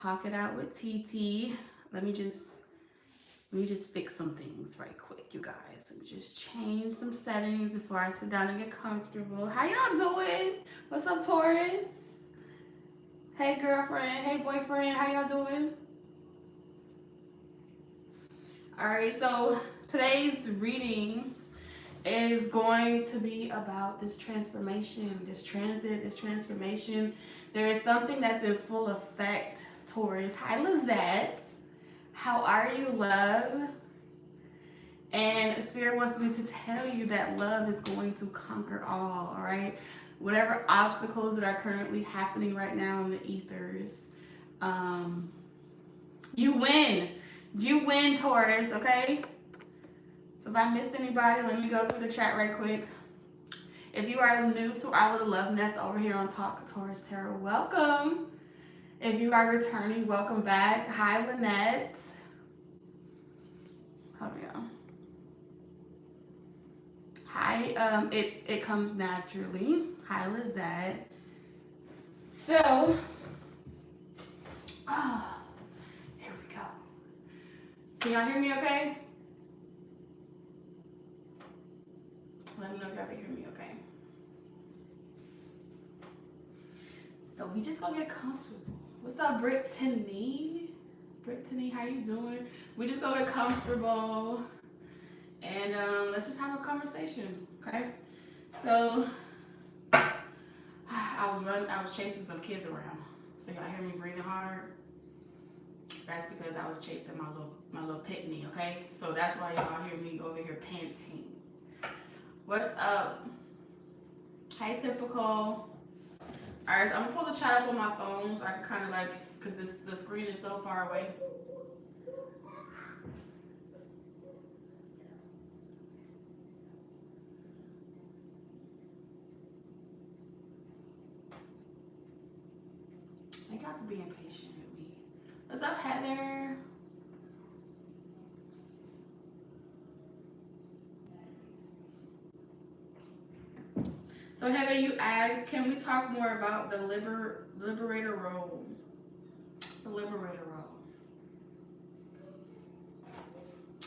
Talk it out with TT. Let me just fix some things right quick, you guys. Let me just change some settings before I sit down and get comfortable. How y'all doing? What's up, Taurus? Hey, girlfriend. Hey, boyfriend. How y'all doing? All right, so today's reading is going to be about this transformation, this transit, this transformation. There is something that's in full effect, Taurus. Hi, Lizette. How are you, love? And Spirit wants me to tell you that love is going to conquer all right? Whatever obstacles that are currently happening right now in the ethers, you win. You win, Taurus, okay? So if I missed anybody, let me go through the chat right quick. If you are new to our Love Nest over here on Talk Taurus Tarot, welcome. If you are returning, welcome back. Hi, Lynette. Hold on. Hi, it comes naturally. Hi, Lizette. So, here we go. Can y'all hear me okay? Let me know if y'all can hear me okay. So we just gonna get comfortable. What's up, Brittany? Brittany, how you doing? We just gonna get comfortable and let's just have a conversation, okay? So I was chasing some kids around. So y'all hear me breathing hard? That's because I was chasing my little pitney, okay? So that's why y'all hear me over here panting. What's up? Hi, Typical. All right, so I'm gonna pull the chat up on my phone so I can kind of like, because the screen is so far away. Thank God for being patient with me. What's up, Heather? So Heather, you asked, can we talk more about the liberator role? The liberator role.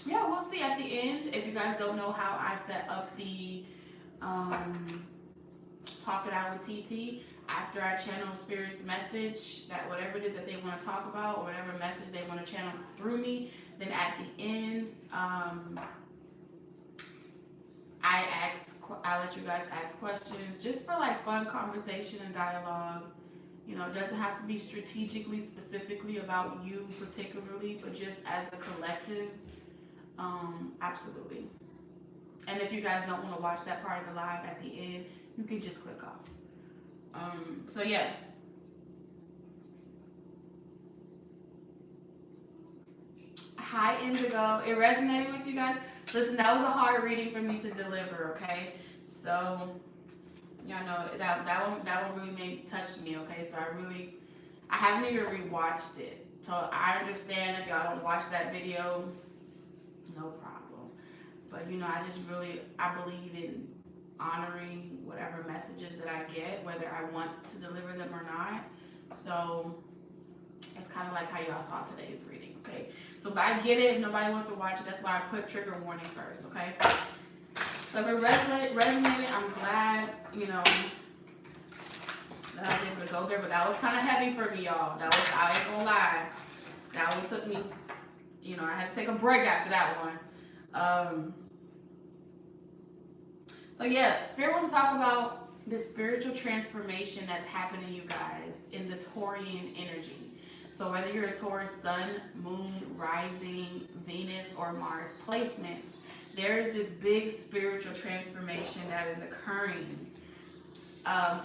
Yeah, we'll see at the end. If you guys don't know how I set up the talk it out with TT, after I channel Spirit's message, that whatever it is that they want to talk about, or whatever message they want to channel through me, then at the end, I let you guys ask questions just for like fun conversation and dialogue. You know, it doesn't have to be strategically, specifically about you particularly, but just as a collective. Absolutely. And if you guys don't want to watch that part of the live at the end, you can just click off. So yeah. Hi, Indigo. It resonated with you guys. Listen, that was a hard reading for me to deliver, okay? So, y'all know that one really touched me, okay? So I haven't even rewatched it. So I understand if y'all don't watch that video, no problem. But you know, I believe in honoring whatever messages that I get, whether I want to deliver them or not. So it's kind of like how y'all saw today's reading, okay? So if I get it, if nobody wants to watch it, that's why I put trigger warning first, okay? So if it resonated, I'm glad, you know, that I was able to go there, but that was kind of heavy for me, y'all. I ain't gonna lie. That one took me, you know, I had to take a break after that one. So yeah, Spirit wants to talk about the spiritual transformation that's happening, you guys, in the Taurian energy. So whether you're a Taurus Sun, Moon, Rising, Venus, or Mars placements, there is this big spiritual transformation that is occurring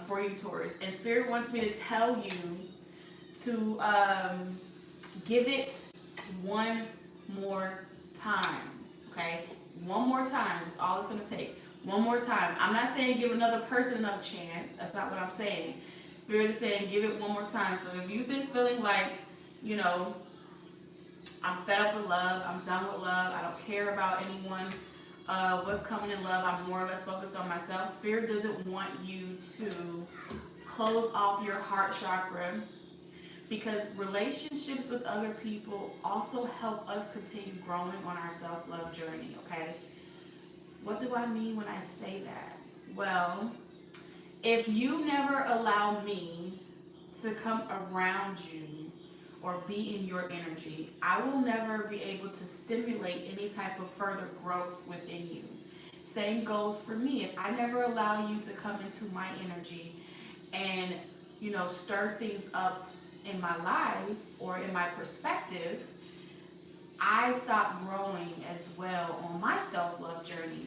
for you, Taurus. And Spirit wants me to tell you to give it one more time, okay? One more time is all it's going to take. One more time. I'm not saying give another person another chance. That's not what I'm saying. Spirit is saying give it one more time. So if you've been feeling like, you know, I'm fed up with love, I'm done with love, I don't care about anyone, what's coming in love, I'm more or less focused on myself. Spirit doesn't want you to close off your heart chakra because relationships with other people also help us continue growing on our self-love journey, okay? What do I mean when I say that? Well, if you never allow me to come around you or be in your energy, I will never be able to stimulate any type of further growth within you. Same goes for me. If I never allow you to come into my energy and, stir things up in my life or in my perspective, I stop growing as well on my self-love journey.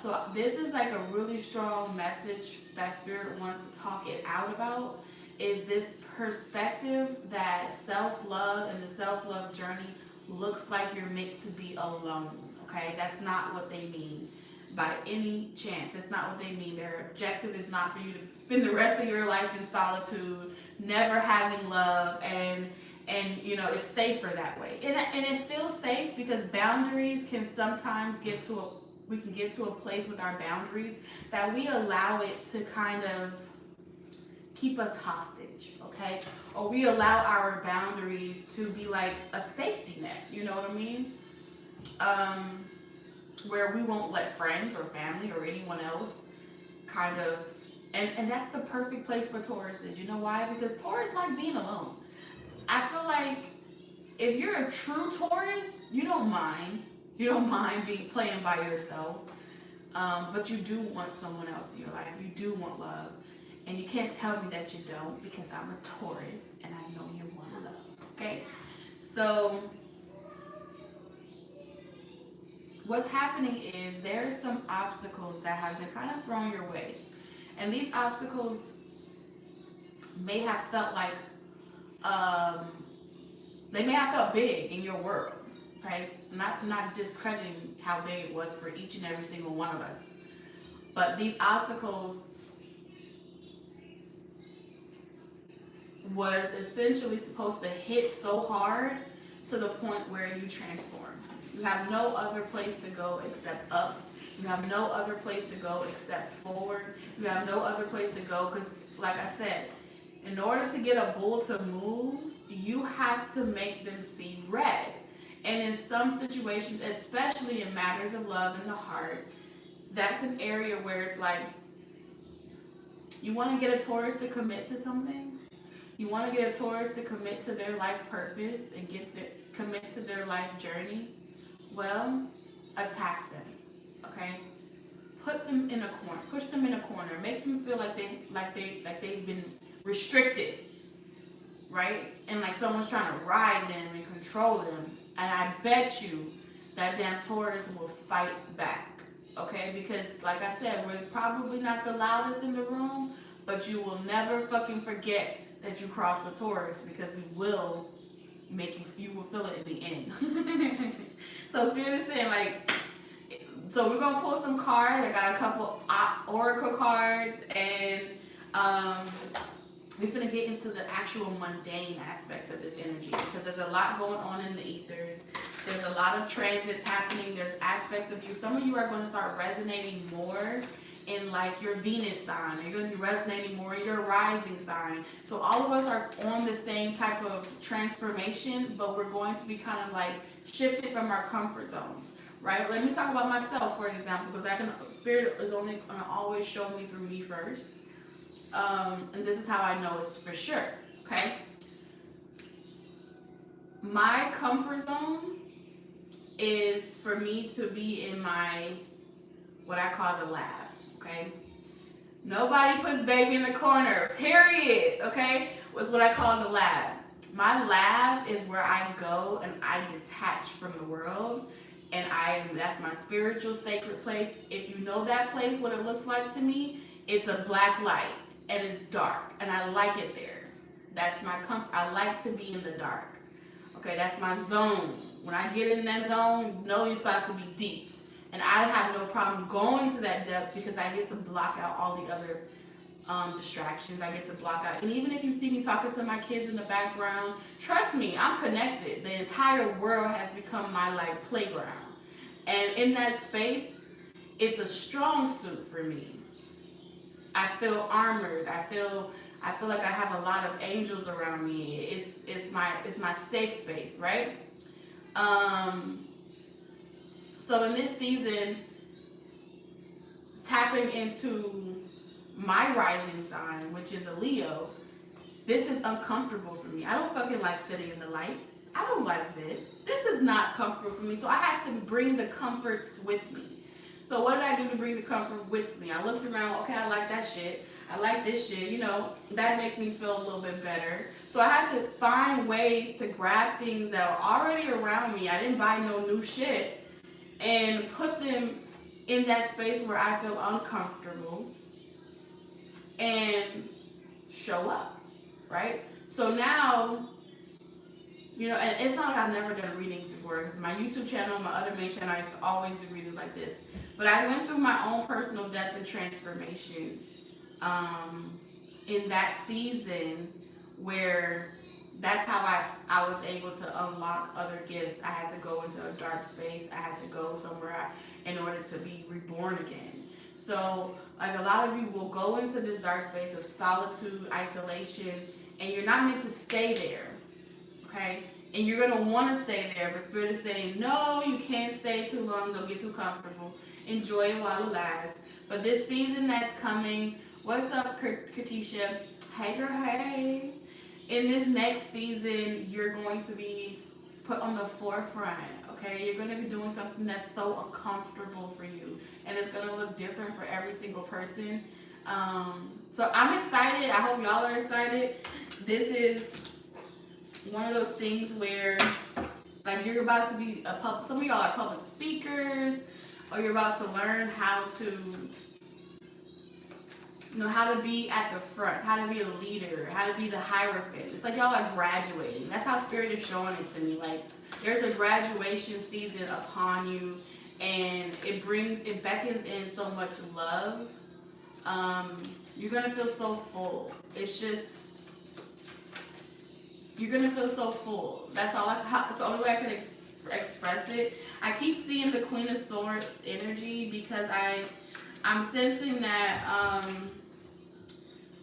So this is like a really strong message that Spirit wants to talk it out about, is this perspective that self-love and the self-love journey looks like you're meant to be alone, okay? That's not what they mean by any chance. That's not what they mean. Their objective is not for you to spend the rest of your life in solitude, never having love, and it's safer that way. And it feels safe because boundaries can sometimes we can get to a place with our boundaries that we allow it to kind of keep us hostage, okay? Or we allow our boundaries to be like a safety net, you know what I mean? Where we won't let friends or family or anyone else kind of, and that's the perfect place for Tauruses. You know why? Because Taurus like being alone. I feel like if you're a true Taurus, you don't mind being playing by yourself, but you do want someone else in your life. You do want love, and you can't tell me that you don't, because I'm a Taurus and I know you want love. Okay, so what's happening is there's some obstacles that have been kind of thrown your way, and these obstacles may have felt like they may have felt big in your world. Okay, not discrediting how big it was for each and every single one of us, but these obstacles was essentially supposed to hit so hard to the point where you transform. You have no other place to go except up. You have no other place to go except forward. You have no other place to go because, like I said, in order to get a bull to move, you have to make them see red. And in some situations, especially in matters of love in the heart, that's an area where it's like, you want to get a Taurus to commit to something. You want to get a Taurus to commit to their life purpose and commit to their life journey. Well, attack them, okay? Put them in a corner, push them in a corner, make them feel like they've been restricted, right? And like someone's trying to ride them and control them. And I bet you that damn Taurus will fight back, okay? Because like I said, we're probably not the loudest in the room, but you will never fucking forget that you crossed the Taurus, because we will you will feel it in the end. So Spirit is saying, like, so we're gonna pull some cards. I got a couple oracle cards, and we're gonna get into the actual mundane aspect of this energy, because there's a lot going on in the ethers. There's a lot of transits happening. There's aspects of you. Some of you are going to start resonating more in like your Venus sign. You're going to be resonating more in your rising sign. So all of us are on the same type of transformation, but we're going to be kind of like shifted from our comfort zones, right? Let me talk about myself, for example, because Spirit is only going to always show me through me first. And this is how I know it's for sure, okay? My comfort zone is for me to be in my, what I call the lab, okay? Nobody puts baby in the corner, period, okay? Was what I call the lab. My lab is where I go and I detach from the world, and that's my spiritual sacred place. If you know that place, what it looks like to me, it's a black light and it's dark, and I like it there. That's my comfort. I like to be in the dark. Okay, that's my zone. When I get in that zone, know it's about to be deep. And I have no problem going to that depth because I get to block out all the other distractions. I get to block out. And even if you see me talking to my kids in the background, trust me, I'm connected. The entire world has become my like playground. And in that space, it's a strong suit for me. I feel armored. I I feel like I have a lot of angels around me. It's my safe space, right? So in this season, tapping into my rising sign, which is a Leo, this is uncomfortable for me. I don't fucking like sitting in the lights. I don't like this. This is not comfortable for me. So I had to bring the comforts with me. So what did I do to bring the comfort with me? I looked around, okay, I like that shit. I like this shit, you know, that makes me feel a little bit better. So I had to find ways to grab things that are already around me. I didn't buy no new shit and put them in that space where I feel uncomfortable and show up, right? So now, you know, and it's not like I've never done readings before, because my YouTube channel, my other main channel, I used to always do readings like this. But I went through my own personal death and transformation in that season, where that's how I was able to unlock other gifts. I had to go into a dark space. I had to go somewhere in order to be reborn again. So like a lot of you will go into this dark space of solitude, isolation, and you're not meant to stay there, okay? And you're gonna wanna stay there, but Spirit is saying, no, you can't stay too long, don't get too comfortable. Enjoy it while it lasts. But this season that's coming, what's up, Katisha? Hey girl, hey. In this next season, you're going to be put on the forefront, okay? You're gonna be doing something that's so uncomfortable for you, and it's gonna look different for every single person. So I'm excited. I hope y'all are excited. This is one of those things where, like, you're about to be some of y'all are public speakers, or you're about to learn how to, you know, how to be at the front, how to be a leader, how to be the Hierophant. It's like y'all are graduating. That's how Spirit is showing it to me. Like, there's a graduation season upon you, and it beckons in so much love. You're gonna feel so full. It's just, you're gonna feel so full. That's the only way I can express it. I keep seeing the Queen of Swords energy, because I'm sensing that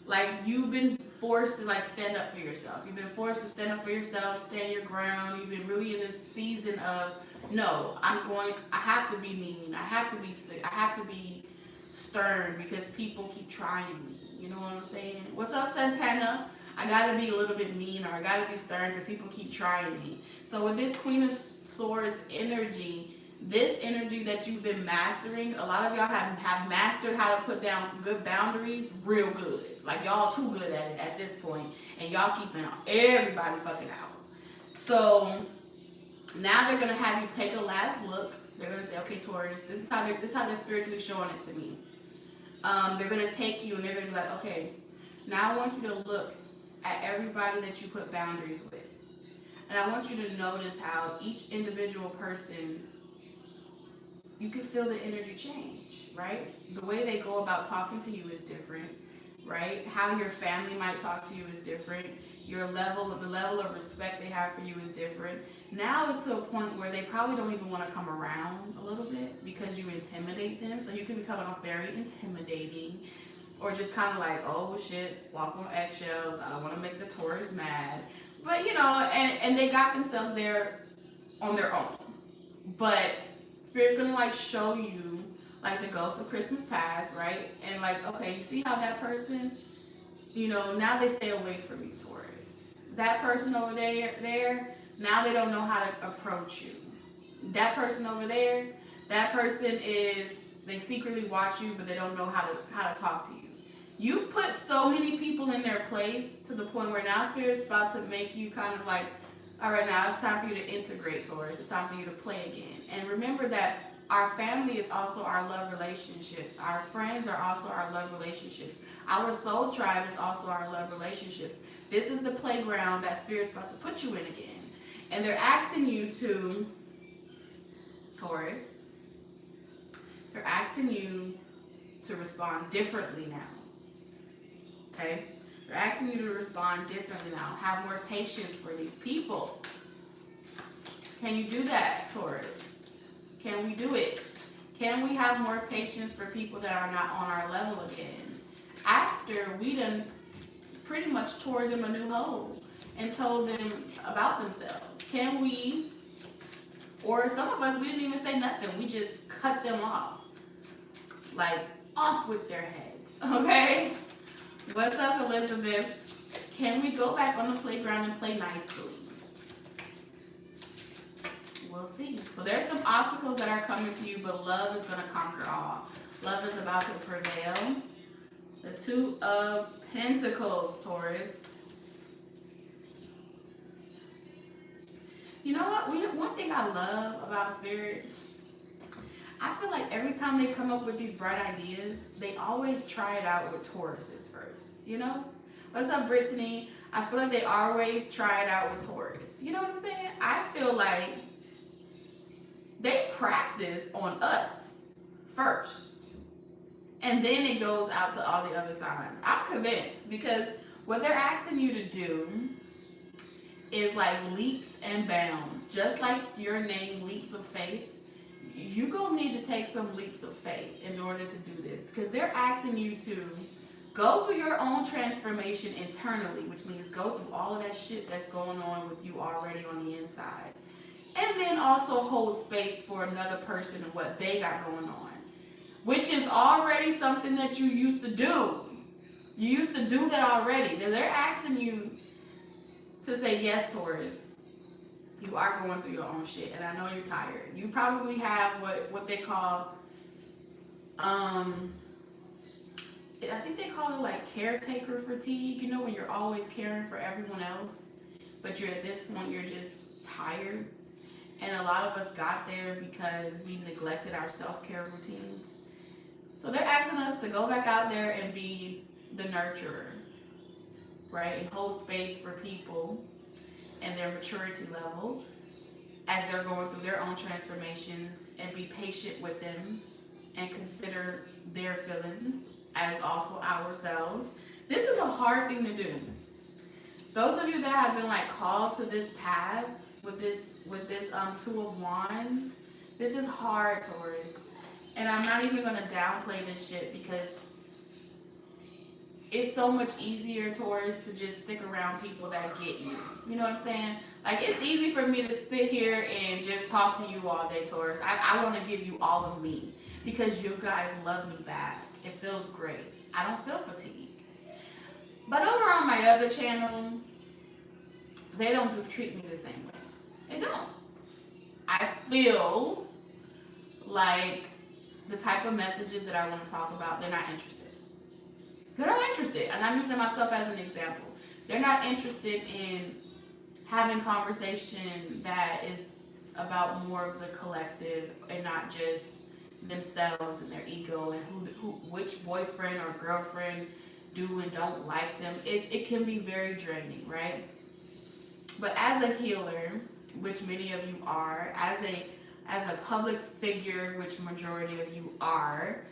like you've been forced to like stand up for yourself. You've been forced to stand up for yourself, stand your ground. You've been really in this season of, no, I have to be mean. I have to be sick. I have to be stern, because people keep trying me. You know what I'm saying? What's up, Santana? I gotta be a little bit mean, or I gotta be stern, because people keep trying me. So with this Queen of Swords energy, this energy that you've been mastering, a lot of y'all have mastered how to put down good boundaries real good. Like, y'all too good at it at this point, and y'all keeping everybody fucking out. So now they're gonna have you take a last look. They're gonna say, okay, Taurus, this is how they're spiritually showing it to me. They're gonna take you, and they're gonna be like, okay, now I want you to look at everybody that you put boundaries with, and I want you to notice how each individual person, you can feel the energy change, right? The way they go about talking to you is different, right? How your family might talk to you is different. The level of respect they have for you is different. Now it's to a point where they probably don't even want to come around a little bit, because you intimidate them. So you can be coming off very intimidating, or just kind of like, oh shit, walk on eggshells. I don't want to make the Taurus mad. But, you know, and they got themselves there on their own. But Spirit's gonna like show you like the ghost of Christmas past, right? And like, okay, you see how that person, you know, now they stay away from you, Taurus. That person over there, now they don't know how to approach you. That person over there, that person is, they secretly watch you, but they don't know how to talk to you. You've put so many people in their place to the point where now Spirit's about to make you kind of like, all right, now it's time for you to integrate, Taurus. It's time for you to play again. And remember that our family is also our love relationships. Our friends are also our love relationships. Our soul tribe is also our love relationships. This is the playground that Spirit's about to put you in again. And they're asking you to, Taurus, they're asking you to respond differently now. Okay? They're asking you to respond differently now. Have more patience for these people. Can you do that, Taurus? Can we do it? Can we have more patience for people that are not on our level again? After we done pretty much tore them a new hole and told them about themselves. Can we, or some of us, we didn't even say nothing. We just cut them off. Like, off with their heads, okay? What's up, Elizabeth? Can we go back on the playground and play nicely? We'll see. So there's some obstacles that are coming to you, but love is going to conquer all. Love is about to prevail. The Two of Pentacles, Taurus. You know what? One thing I love about Spirit, I feel like every time they come up with these bright ideas, they always try it out with Tauruses first, you know? What's up, Brittany? I feel like they always try it out with Taurus. You know what I'm saying? I feel like they practice on us first, and then it goes out to all the other signs. I'm convinced, because what they're asking you to do is like leaps and bounds. Just like your name, Leaps of Faith, you're going to need to take some leaps of faith in order to do this, because they're asking you to go through your own transformation internally, which means go through all of that shit that's going on with you already on the inside. And then also hold space for another person and what they got going on, which is already something that you used to do. You used to do that already. They're asking you to say, yes, Taurus, you are going through your own shit, and I know you're tired. You probably have what they call, I think they call it like caretaker fatigue, you know, when you're always caring for everyone else, but you're at this point, you're just tired. And a lot of us got there because we neglected our self-care routines. So they're asking us to go back out there and be the nurturer, right? And hold space for people and their maturity level as they're going through their own transformations, and be patient with them and consider their feelings as also ourselves. This is a hard thing to do. Those of you that have been like called to this path with this Two of Wands, this is hard, Taurus. And I'm not even going to downplay this shit, because it's so much easier, Taurus, to just stick around people that get you. You know what I'm saying? Like, it's easy for me to sit here and just talk to you all day, Taurus. I want to give you all of me, because you guys love me back. It feels great. I don't feel fatigue. But over on my other channel, they don't treat me the same way. They don't. I feel like the type of messages that I want to talk about, they're not interested. They're not interested. And I'm using myself as an example. They're not interested in having conversation that is about more of the collective and not just themselves and their ego and which boyfriend or girlfriend do and don't like them. It can be very draining, right? But as a healer, which many of you are, as a public figure, which majority of you are,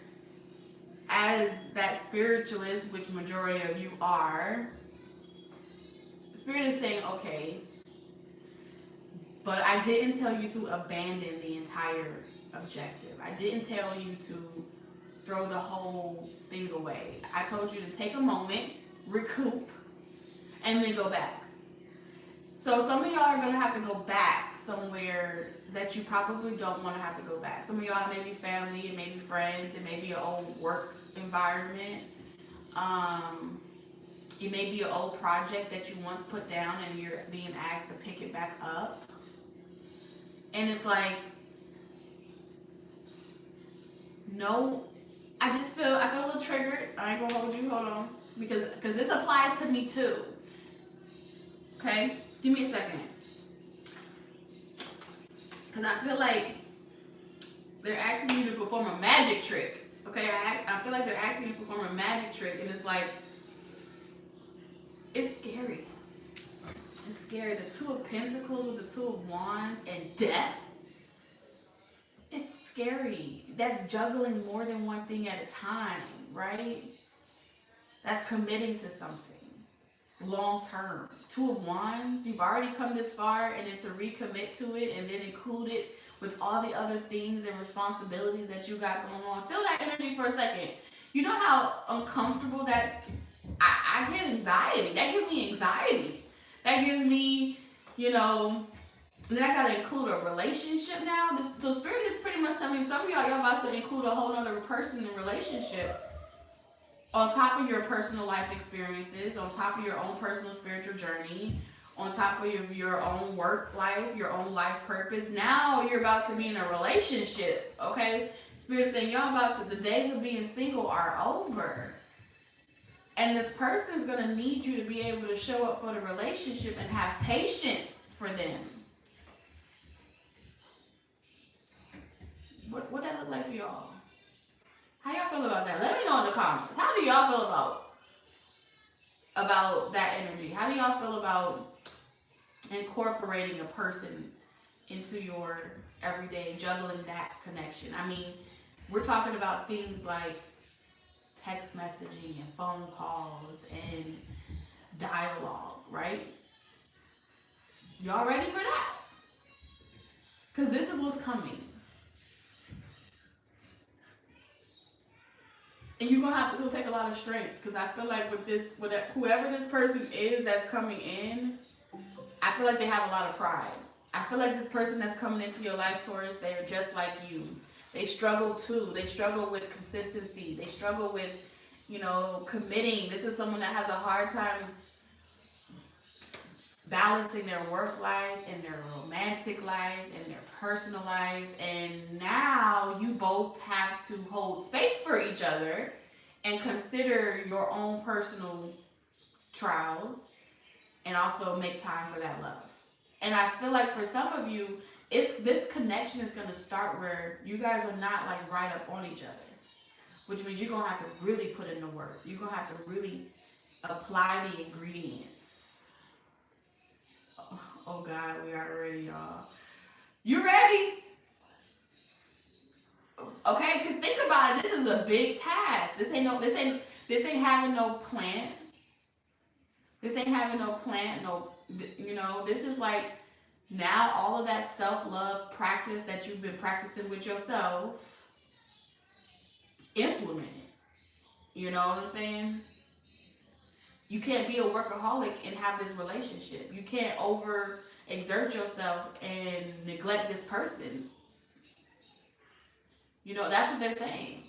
as that spiritualist, which majority of you are, Spirit is saying, okay, but I didn't tell you to abandon the entire objective. I didn't tell you to throw the whole thing away. I told you to take a moment, recoup, and then go back. So some of y'all are going to have to go back somewhere that you probably don't want to have to go back. Some of y'all may be family, it may be friends, it may be an old work environment. It may be an old project that you once put down and you're being asked to pick it back up. And it's like, no, I feel a little triggered. I ain't gonna hold you, hold on. Because this applies to me too. Okay? Give me a second. Because I feel like they're asking you to perform a magic trick. Okay? I feel like they're asking you to perform a magic trick, and it's like, it's scary. It's scary. The Two of Pentacles with the Two of Wands and death. It's scary. That's juggling more than one thing at a time, right? That's committing to something long term. Two of Wands, you've already come this far, and it's to recommit to it and then include it with all the other things and responsibilities that you got going on. Feel that energy for a second. You know how uncomfortable that I get anxiety. That gives me anxiety. That gives me, you know, then I gotta include a relationship now. So Spirit is pretty much telling me some of y'all about to include a whole other person in a relationship on top of your personal life experiences, on top of your own personal spiritual journey, on top of your own work life, your own life purpose. Now you're about to be in a relationship, okay? Spirit saying y'all about to, the days of being single are over. And this person's gonna need you to be able to show up for the relationship and have patience for them. What that look like for y'all? How y'all feel about that? Let me know in the comments. How do y'all feel about that energy? How do y'all feel about incorporating a person into your everyday, juggling that connection? I mean, we're talking about things like text messaging and phone calls and dialogue, right? Y'all ready for that? Because this is what's coming. And you're going to have to take a lot of strength, because I feel like with whoever this person is that's coming in, I feel like they have a lot of pride. I feel like this person that's coming into your life, Taurus, they are just like you. They struggle too. They struggle with consistency. They struggle with, you know, committing. This is someone that has a hard time balancing their work life and their romantic life and their personal life. And now you both have to hold space for each other and consider your own personal trials and also make time for that love. And I feel like for some of you, this connection is going to start where you guys are not like right up on each other, which means you're going to have to really put in the work. You're going to have to really apply the ingredients. Oh God, we are ready, y'all. You ready? Okay, because think about it. This is a big task. This ain't having no plan. This ain't having no plan. No, you know, this is like now all of that self-love practice that you've been practicing with yourself, implement it. You know what I'm saying? You can't be a workaholic and have this relationship. You can't overexert yourself and neglect this person. You know, that's what they're saying.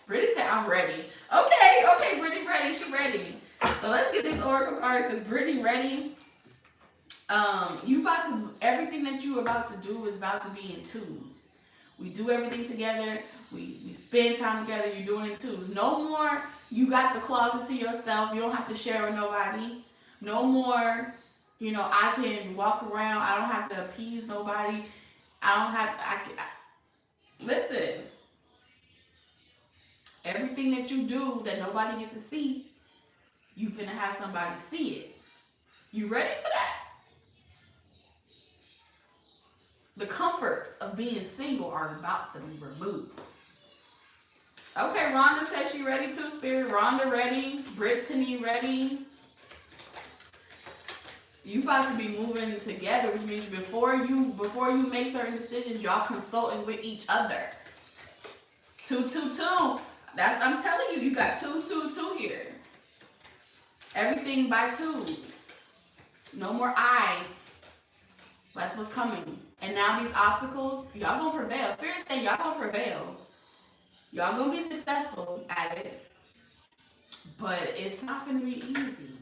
Brittany said, I'm ready. Okay, Brittany ready. She ready. So let's get this oracle card, because Brittany ready. Everything that you about to do is about to be in twos. We do everything together. We spend time together. You're doing it in twos. No more, you got the closet to yourself. You don't have to share with nobody. No more, you know, I can walk around. I don't have to appease nobody. Listen. Everything that you do that nobody gets to see, you finna have somebody see it. You ready for that? The comforts of being single are about to be removed. Okay, Rhonda says she ready too, Spirit. Rhonda ready. Brittany ready. You about to be moving together, which means before you make certain decisions, y'all consulting with each other. 2, 2, 2. I'm telling you, you got 2, 2, 2 here. Everything by twos. No more I. That's what's coming. And now these obstacles, y'all gonna prevail. Spirit saying y'all gonna prevail. Y'all gonna be successful at it. But it's not gonna be easy.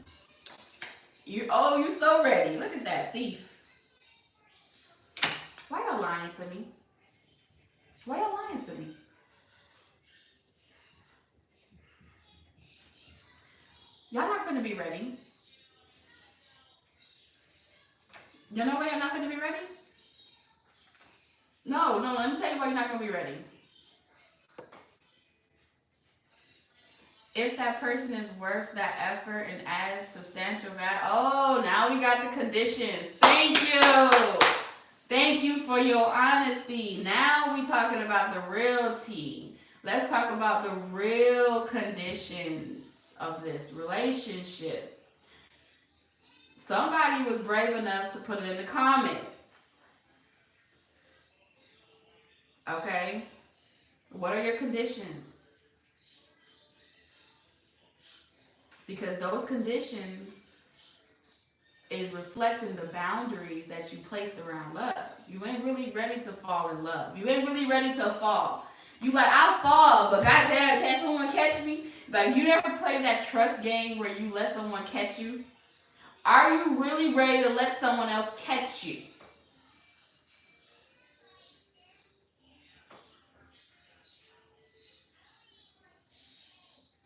You so ready. Look at that, thief. Why y'all lying to me? Why y'all lying to me? Y'all not gonna be ready. You know why you're not gonna be ready? No, let me tell you why you're not gonna be ready. If that person is worth that effort and adds substantial value. Oh, now we got the conditions. Thank you. Thank you for your honesty. Now we talking about the real tea. Let's talk about the real conditions of this relationship. Somebody was brave enough to put it in the comments. Okay? What are your conditions? Because those conditions is reflecting the boundaries that you placed around love. You ain't really ready to fall in love. You ain't really ready to fall. You like, I'll fall, but goddamn, can someone catch me? Like, you never play that trust game where you let someone catch you? Are you really ready to let someone else catch you?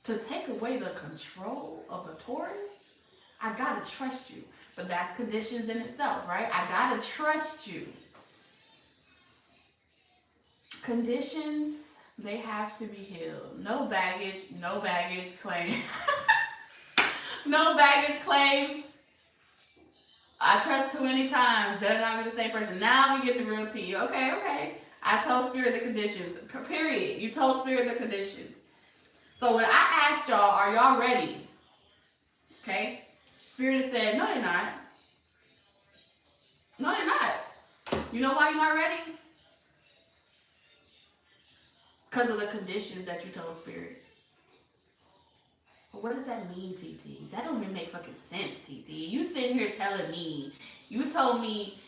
To take away the control of a Taurus, I gotta trust you. But that's conditions in itself, right? I gotta trust you. Conditions, they have to be healed. No baggage claim. No baggage claim. I trust too many times. Better not be the same person. Now we get the real tea. Okay. I told Spirit the conditions. Period. You told Spirit the conditions. So when I asked y'all, are y'all ready? Okay? Spirit said, no, they're not. No, they're not. You know why you're not ready? Because of the conditions that you told Spirit. But what does that mean, TT? That don't even make fucking sense, TT. You sitting here telling me, you told me,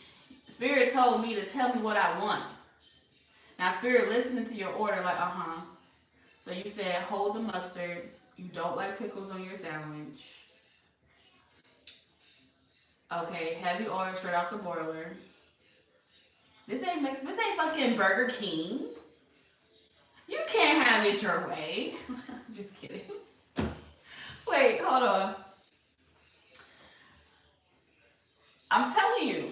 Spirit told me to tell me what I want. Now, Spirit listening to your order like, So you said, hold the mustard. You don't like pickles on your sandwich. Okay, heavy oil straight off the boiler. This ain't fucking Burger King. You can't have it your way. Just kidding. Wait, hold on. I'm telling you.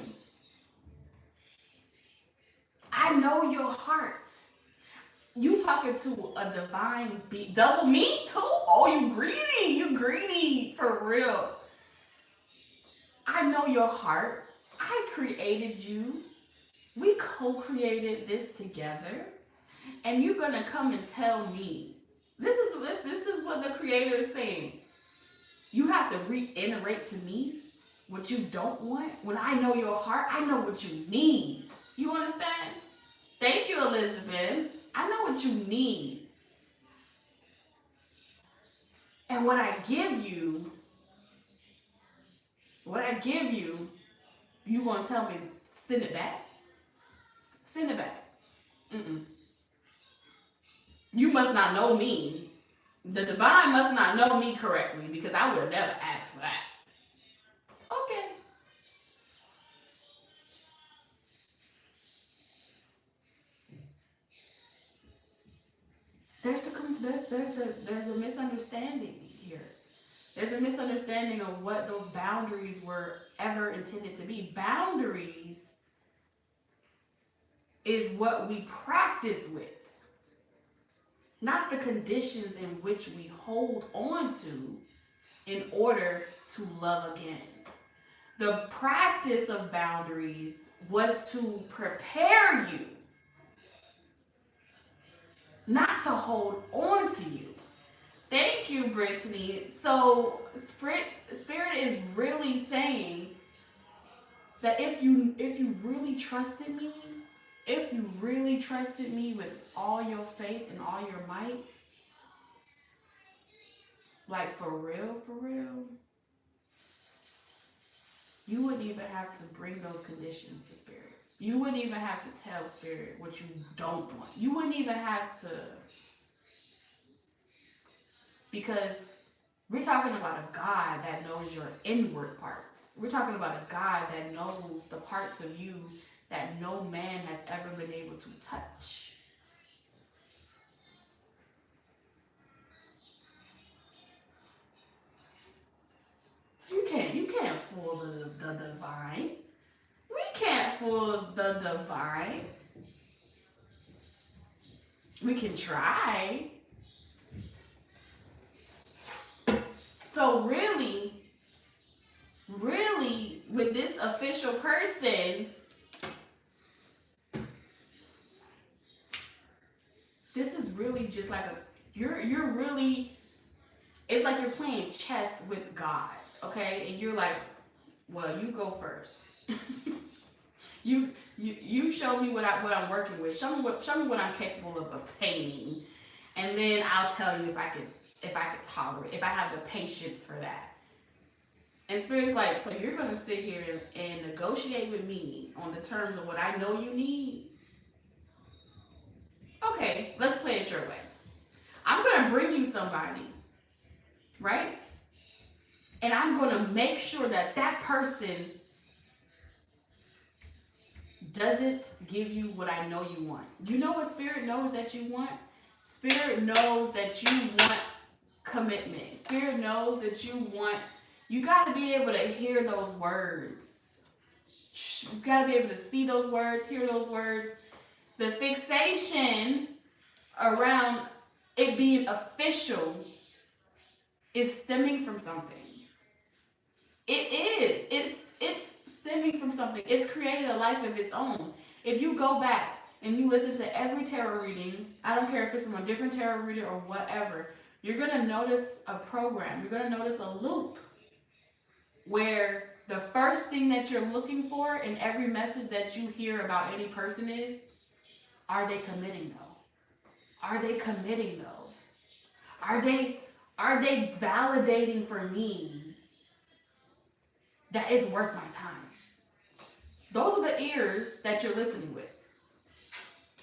I know your heart. You talking to a divine being. Double meat too? Oh, you greedy. You greedy. For real. I know your heart. I created you. We co-created this together. And you're going to come and tell me. This is what the Creator is saying. You have to reiterate to me what you don't want. When I know your heart, I know what you need. You understand? Thank you, Elizabeth. I know what you need. And what I give you, you going to tell me, send it back? Send it back. You must not know me. The divine must not know me correctly because I would have never asked for that. Okay. There's a misunderstanding here. There's a misunderstanding of what those boundaries were ever intended to be. Boundaries is what we practice with, not the conditions in which we hold on to in order to love again. The practice of boundaries was to prepare you, not to hold on to you. Thank you, Brittany. So Spirit is really saying that if you really trusted me, if you really trusted me with all your faith and all your might, like for real, you wouldn't even have to bring those conditions to Spirit. You wouldn't even have to tell Spirit what you don't want. You wouldn't even have to, because we're talking about a God that knows your inward parts. We're talking about a God that knows the parts of you that no man has ever been able to touch. So you can't fool the divine. We can't fool the divine. We can try. So really, with this official person, this is really just like you're really, it's like you're playing chess with God, okay? And you're like, well, you go first. You show me what I'm working with. Show me what I'm capable of obtaining, and then I'll tell you if I can if I could tolerate, if I have the patience for that. And Spirit's like, so you're going to sit here and negotiate with me on the terms of what I know you need? Okay, let's play it your way. I'm going to bring you somebody, right? And I'm going to make sure that that person doesn't give you what I know you want. You know what Spirit knows that you want? Spirit knows that you want commitment. Spirit knows that you got to be able to hear those words. You got to be able to see those words, hear those words. The fixation around it being official is stemming from something. It is. It's stemming from something. It's created a life of its own. If you go back and you listen to every tarot reading, I don't care if it's from a different tarot reader or whatever, you're going to notice a program. You're going to notice a loop where the first thing that you're looking for in every message that you hear about any person is, are they committing though? Are they committing though? Are they validating for me that it's worth my time? Those are the ears that you're listening with.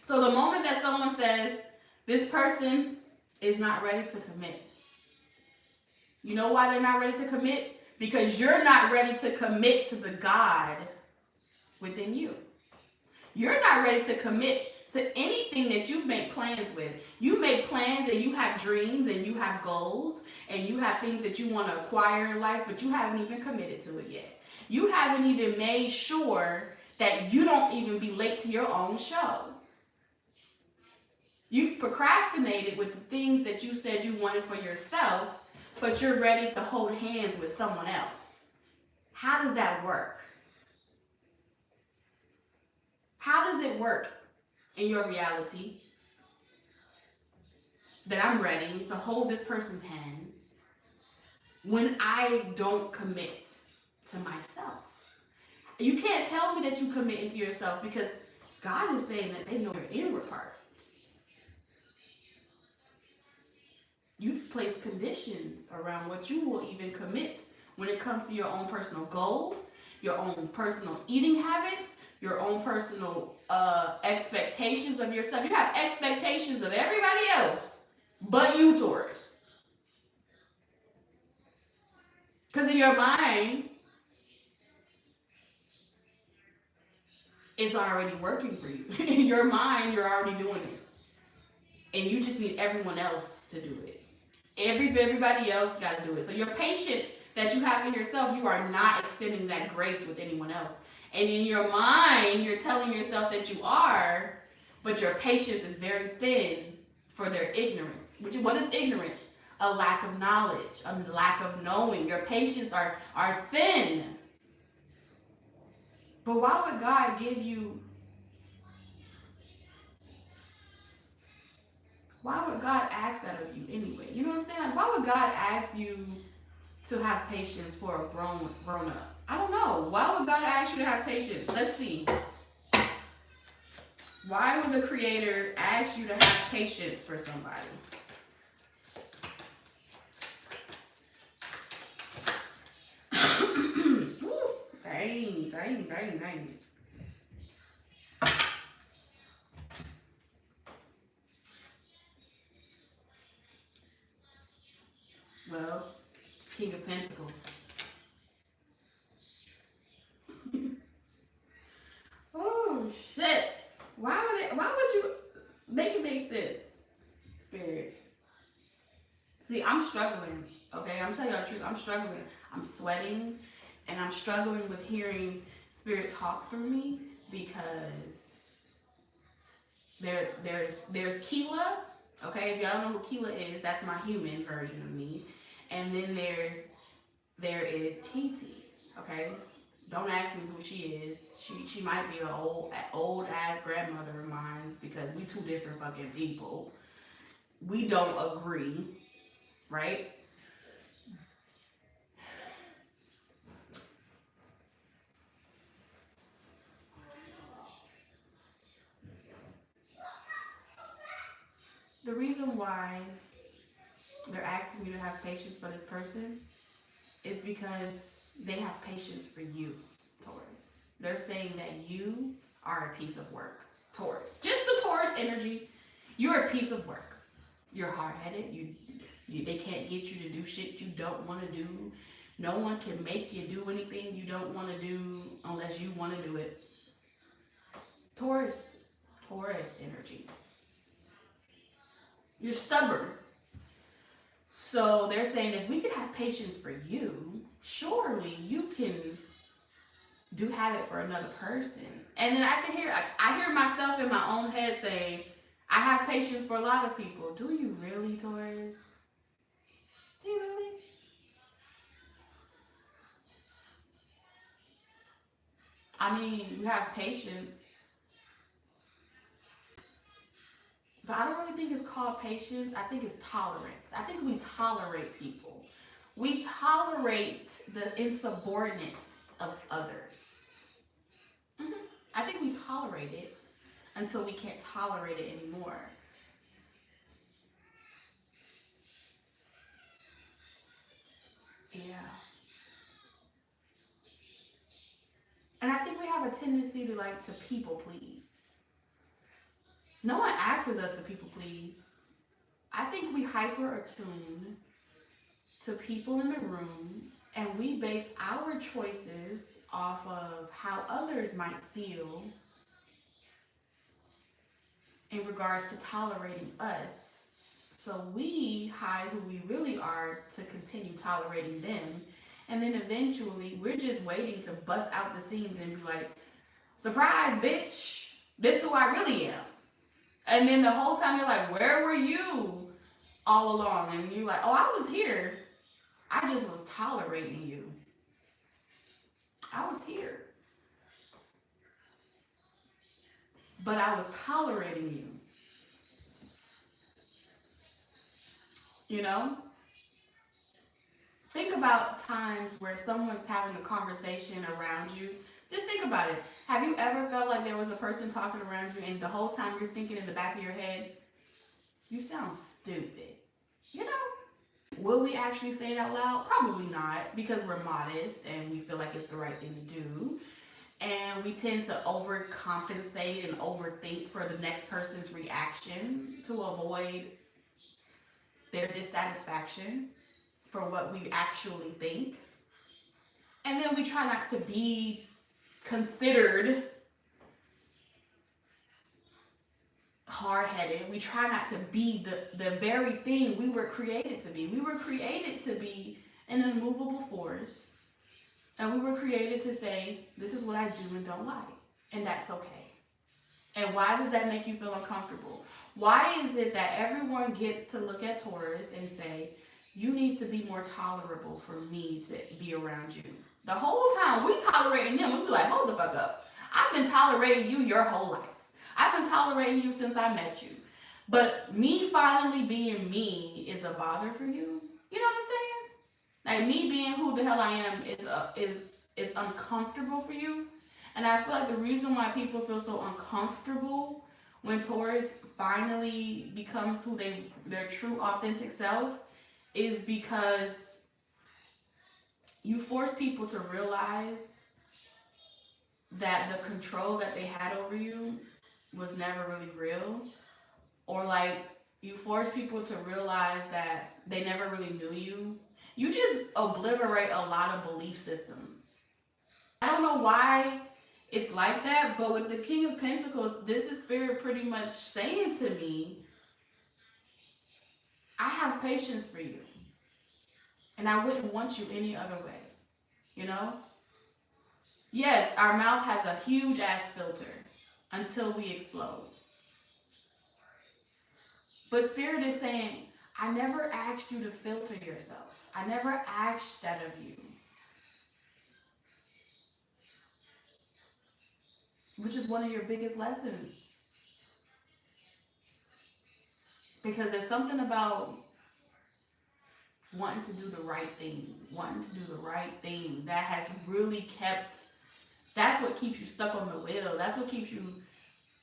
So the moment that someone says, this person is not ready to commit. You know why they're not ready to commit? Because you're not ready to commit to the God within you. You're not ready to commit to anything that you make plans with. You make plans and you have dreams and you have goals and you have things that you want to acquire in life, but you haven't even committed to it yet. You haven't even made sure that you don't even be late to your own show. You've procrastinated with the things that you said you wanted for yourself, but you're ready to hold hands with someone else. How does that work? How does it work in your reality that I'm ready to hold this person's hand when I don't commit to myself? You can't tell me that you commit into yourself because God is saying that they know your inward parts. You've placed conditions around what you will even commit when it comes to your own personal goals, your own personal eating habits, your own personal expectations of yourself. You have expectations of everybody else but you, Taurus. Because in your mind, it's already working for you. In your mind, you're already doing it. And you just need everyone else to do it. Everybody else got to do it. So your patience that you have in yourself, you are not extending that grace with anyone else. And in your mind, you're telling yourself that you are, but your patience is very thin for their ignorance. What is ignorance? A lack of knowledge, a lack of knowing. Your patience are thin. But why would God give you... Why would God ask that of you anyway? You know what I'm saying? Like, why would God ask you to have patience for a grown up? I don't know. Why would God ask you to have patience? Let's see. Why would the Creator ask you to have patience for somebody? Dang. Well, King of Pentacles. Oh shit! Why would you make it make sense, Spirit? See, I'm struggling. Okay, I'm telling you the truth. I'm struggling. I'm sweating, and I'm struggling with hearing Spirit talk through me because there's Keela. Okay, if y'all don't know who Keela is, that's my human version of me. And then there is Titi. Okay, don't ask me who she is. She might be an old ass grandmother of mine because we two different fucking people. We don't agree, right? The reason why they're asking you to have patience for this person is because they have patience for you, Taurus. They're saying that you are a piece of work, Taurus. Just the Taurus energy. You're a piece of work. You're hard-headed. They can't get you to do shit you don't want to do. No one can make you do anything you don't want to do unless you want to do it. Taurus energy. You're stubborn. So they're saying if we could have patience for you, surely you can have it for another person. And then I hear myself in my own head saying, I have patience for a lot of people. Do you really, Taurus? Do you really? I mean, you have patience, but I don't really think it's called patience. I think it's tolerance. I think we tolerate people. We tolerate the insubordinates of others. I think we tolerate it until we can't tolerate it anymore. Yeah. And I think we have a tendency to people please. No one asks us to people please. I think we hyper attune to people in the room, and we base our choices off of how others might feel in regards to tolerating us. So we hide who we really are to continue tolerating them. And then eventually we're just waiting to bust out the seams and be like, surprise, bitch, this is who I really am. And then the whole time you're like, where were you all along? And you're like, oh, I was here. I just was tolerating you. I was here. But I was tolerating you. You know? Think about times where someone's having a conversation around you. Just think about it. Have you ever felt like there was a person talking around you and the whole time you're thinking in the back of your head, you sound stupid? You know? Will we actually say it out loud? Probably not, because we're modest and we feel like it's the right thing to do. And we tend to overcompensate and overthink for the next person's reaction to avoid their dissatisfaction for what we actually think. And then we try not to be considered hard-headed. We try not to be the very thing we were created to be. We were created to be an immovable force. And we were created to say, this is what I do and don't like. And that's okay. And why does that make you feel uncomfortable? Why is it that everyone gets to look at Taurus and say, you need to be more tolerable for me to be around you? The whole time we tolerating them, we be like, hold the fuck up. I've been tolerating you your whole life. I've been tolerating you since I met you. But me finally being me is a bother for you? You know what I'm saying? Like me being who the hell I am is uncomfortable for you. And I feel like the reason why people feel so uncomfortable when Taurus finally becomes who their true authentic self is because you force people to realize that the control that they had over you was never really real. Or like you force people to realize that they never really knew you. You just obliterate a lot of belief systems. I don't know why it's like that, but with the King of Pentacles, this is Spirit pretty much saying to me, I have patience for you. And I wouldn't want you any other way. You know? Yes, our mouth has a huge ass filter until we explode. But Spirit is saying, I never asked you to filter yourself. I never asked that of you. Which is one of your biggest lessons. Because there's something about wanting to do the right thing. That has really kept, that's what keeps you stuck on the wheel. That's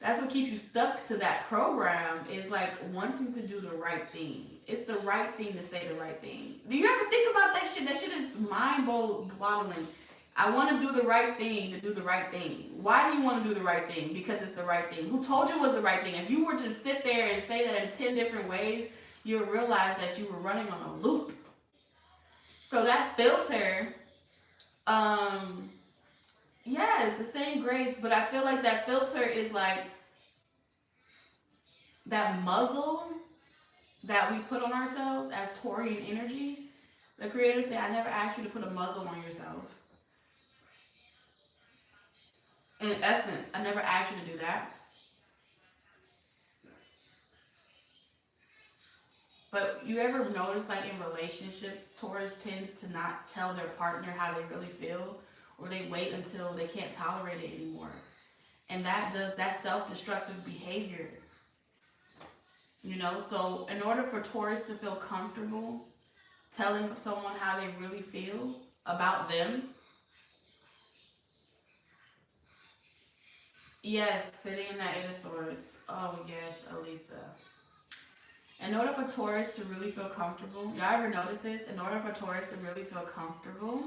That's what keeps you stuck to that program, is like wanting to do the right thing. It's the right thing to say the right thing. Do you ever think about that shit? That shit is mind-boggling. I want to do the right thing to do the right thing. Why do you want to do the right thing? Because it's the right thing. Who told you it was the right thing? If you were to sit there and say that in 10 different ways, you'll realize that you were running on a loop. So that filter, yeah, it's the same grace, but I feel like that filter is like that muzzle that we put on ourselves as Taurian energy. The creator said, I never asked you to put a muzzle on yourself. In essence, I never asked you to do that. But you ever notice, like in relationships, Taurus tends to not tell their partner how they really feel, or they wait until they can't tolerate it anymore. And that self-destructive behavior. You know, so in order for Taurus to feel comfortable telling someone how they really feel about them, yes, sitting in that Eight of Swords. Oh yes, Elisa. In order for Taurus to really feel comfortable, y'all ever notice this? In order for Taurus to really feel comfortable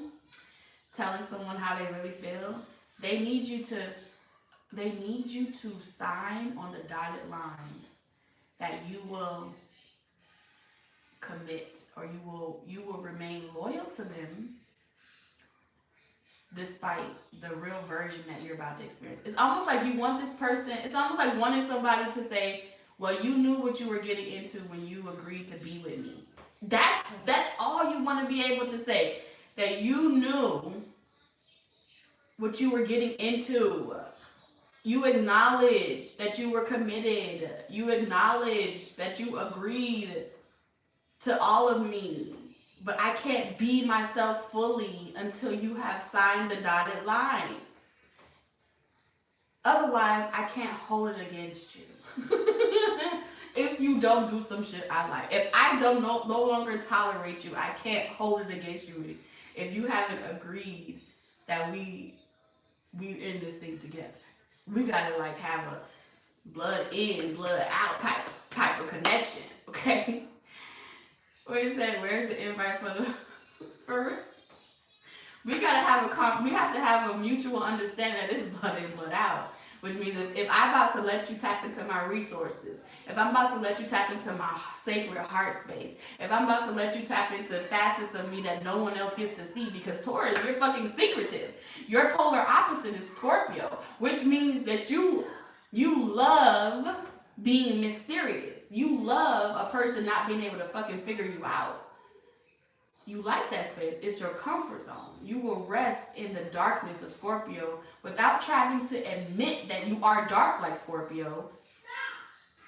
telling someone how they really feel, they need you to sign on the dotted lines that you will commit, or you will remain loyal to them despite the real version that you're about to experience. It's almost like you want this person, it's almost like wanting somebody to say, well, you knew what you were getting into when you agreed to be with me. That's all you want to be able to say. That you knew what you were getting into. You acknowledged that you were committed. You acknowledged that you agreed to all of me. But I can't be myself fully until you have signed the dotted lines. Otherwise, I can't hold it against you. If you don't do some shit I like. If I don't no longer tolerate you, I can't hold it against you. If you haven't agreed that we in this thing together. We gotta like have a blood in, blood out type of connection, okay? Where's the invite for we gotta have we have to have a mutual understanding that it's blood in, blood out. Which means if I'm about to let you tap into my resources, if I'm about to let you tap into my sacred heart space, if I'm about to let you tap into facets of me that no one else gets to see, because Taurus, you're fucking secretive. Your polar opposite is Scorpio, which means that you love being mysterious. You love a person not being able to fucking figure you out. You like that space. It's your comfort zone. You will rest in the darkness of Scorpio without trying to admit that you are dark like Scorpio.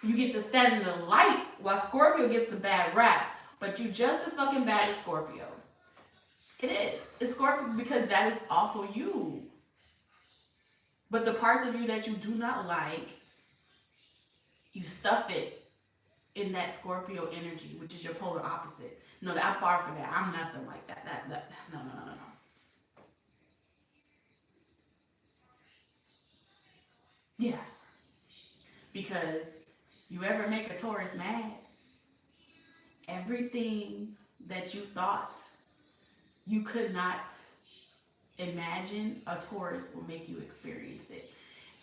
You get to stand in the light while Scorpio gets the bad rap. But you just as fucking bad as Scorpio. It is. It's Scorpio because that is also you. But the parts of you that you do not like, you stuff it in that Scorpio energy, which is your polar opposite. No, I'm far from that. I'm nothing like that. No. Yeah. Because you ever make a Taurus mad, everything that you thought you could not imagine, a Taurus will make you experience it.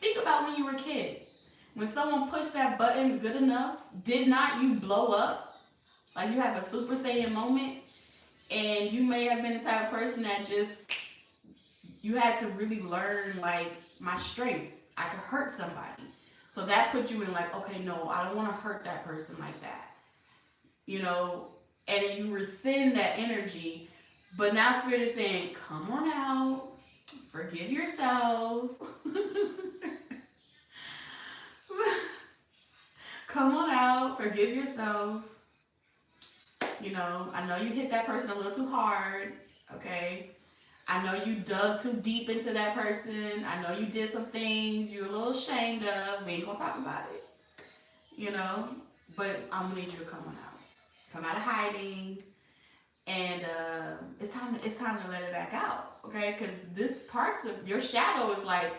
Think about when you were kids. When someone pushed that button good enough, did not you blow up? Like you have a Super Saiyan moment, and you may have been the type of person that just, you had to really learn like my strengths. I could hurt somebody. So that put you in like, okay, no, I don't want to hurt that person like that. You know, and you rescind that energy, but now Spirit is saying, come on out, forgive yourself. Come on out, forgive yourself. You know, I know you hit that person a little too hard, okay? I know you dug too deep into that person. I know you did some things you're a little ashamed of. We ain't gonna talk about it, you know? But I'm gonna need you to come on out. Come out of hiding. And it's time to let it back out, okay? Because this part of your shadow is like,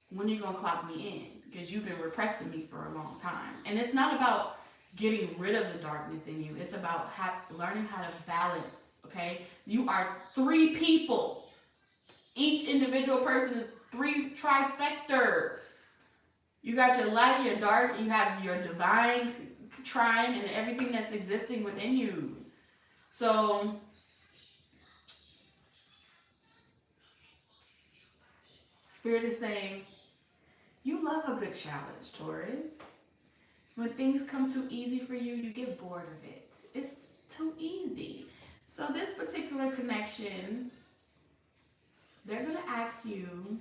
when are you gonna clock me in? because you've been repressing me for a long time. And it's not about getting rid of the darkness in you. It's about learning how to balance, okay? You are 3 people. Each individual person is 3 trifecta. You got your light, your dark, you have your divine trine and everything that's existing within you. So Spirit is saying, you love a good challenge, Taurus. When things come too easy for you, you get bored of it. It's too easy. So this particular connection, they're going to ask you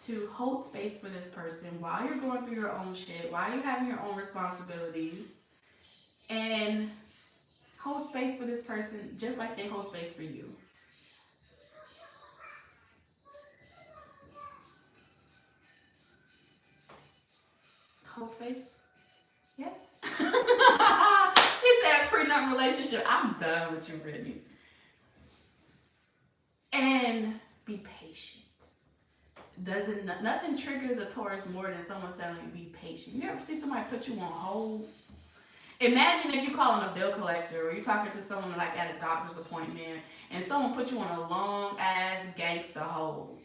to hold space for this person while you're going through your own shit, while you're having your own responsibilities, and hold space for this person just like they hold space for you. Hold space? Yes? He said prenup relationship. I'm done with you, Brittany. And be patient. Nothing triggers a Taurus more than someone saying be patient. You ever see somebody put you on hold? Imagine if you're calling a bill collector or you're talking to someone like at a doctor's appointment and someone put you on a long ass gangster hold.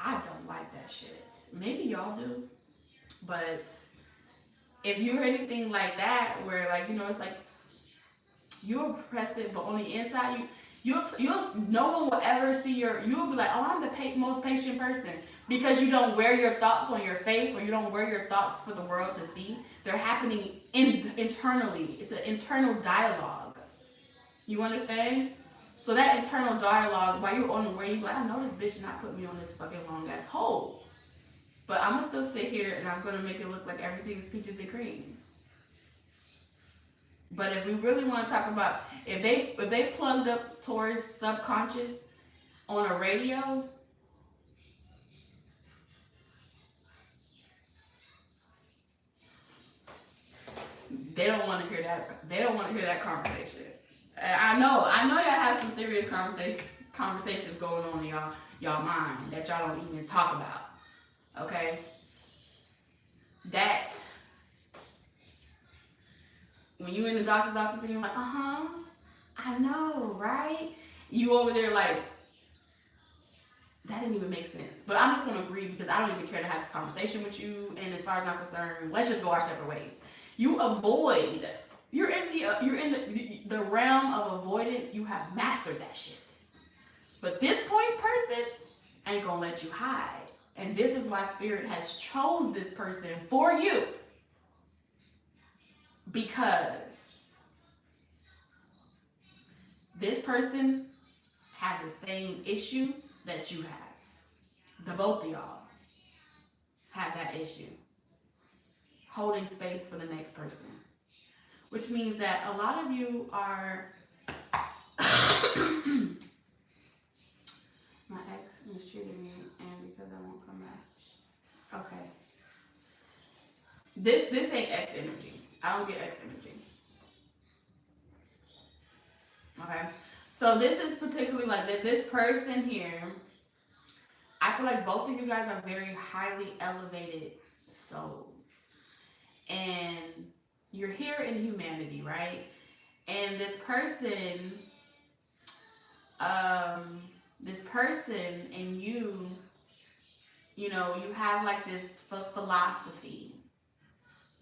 I don't like that shit. Maybe y'all do. But if you're anything like that, where like, you know, it's like you're oppressive, but on the inside, you'll no one will ever see you'll be like, oh, I'm the most patient person, because you don't wear your thoughts on your face, or you don't wear your thoughts for the world to see. They're happening internally. It's an internal dialogue. You understand? So that internal dialogue, while you're on the way, you're like, I know this bitch not put me on this fucking long ass hole. But I'm going to still sit here and I'm going to make it look like everything is peaches and cream. But if we really want to talk about, if they plugged up Taurus subconscious on a radio, they don't want to hear that. They don't want to hear that conversation. I know y'all have some serious conversations going on in y'all mind that y'all don't even talk about. Okay, that's when you in the doctor's office and you're like, I know, right? You over there like, that didn't even make sense. But I'm just gonna agree because I don't even care to have this conversation with you. And as far as I'm concerned, let's just go our separate ways. You avoid. You're in the realm of avoidance. You have mastered that shit. But this point person ain't gonna let you hide. And this is why Spirit has chose this person for you. Because this person have the same issue that you have. The both of y'all have that issue. Holding space for the next person. Which means that a lot of you are... My ex mistreated me, and because I won't come back. Okay. This ain't ex energy. I don't get ex energy. Okay. So this is particularly like this person here. I feel like both of you guys are very highly elevated souls. And you're here in humanity, right? And this person and you know, you have like this philosophy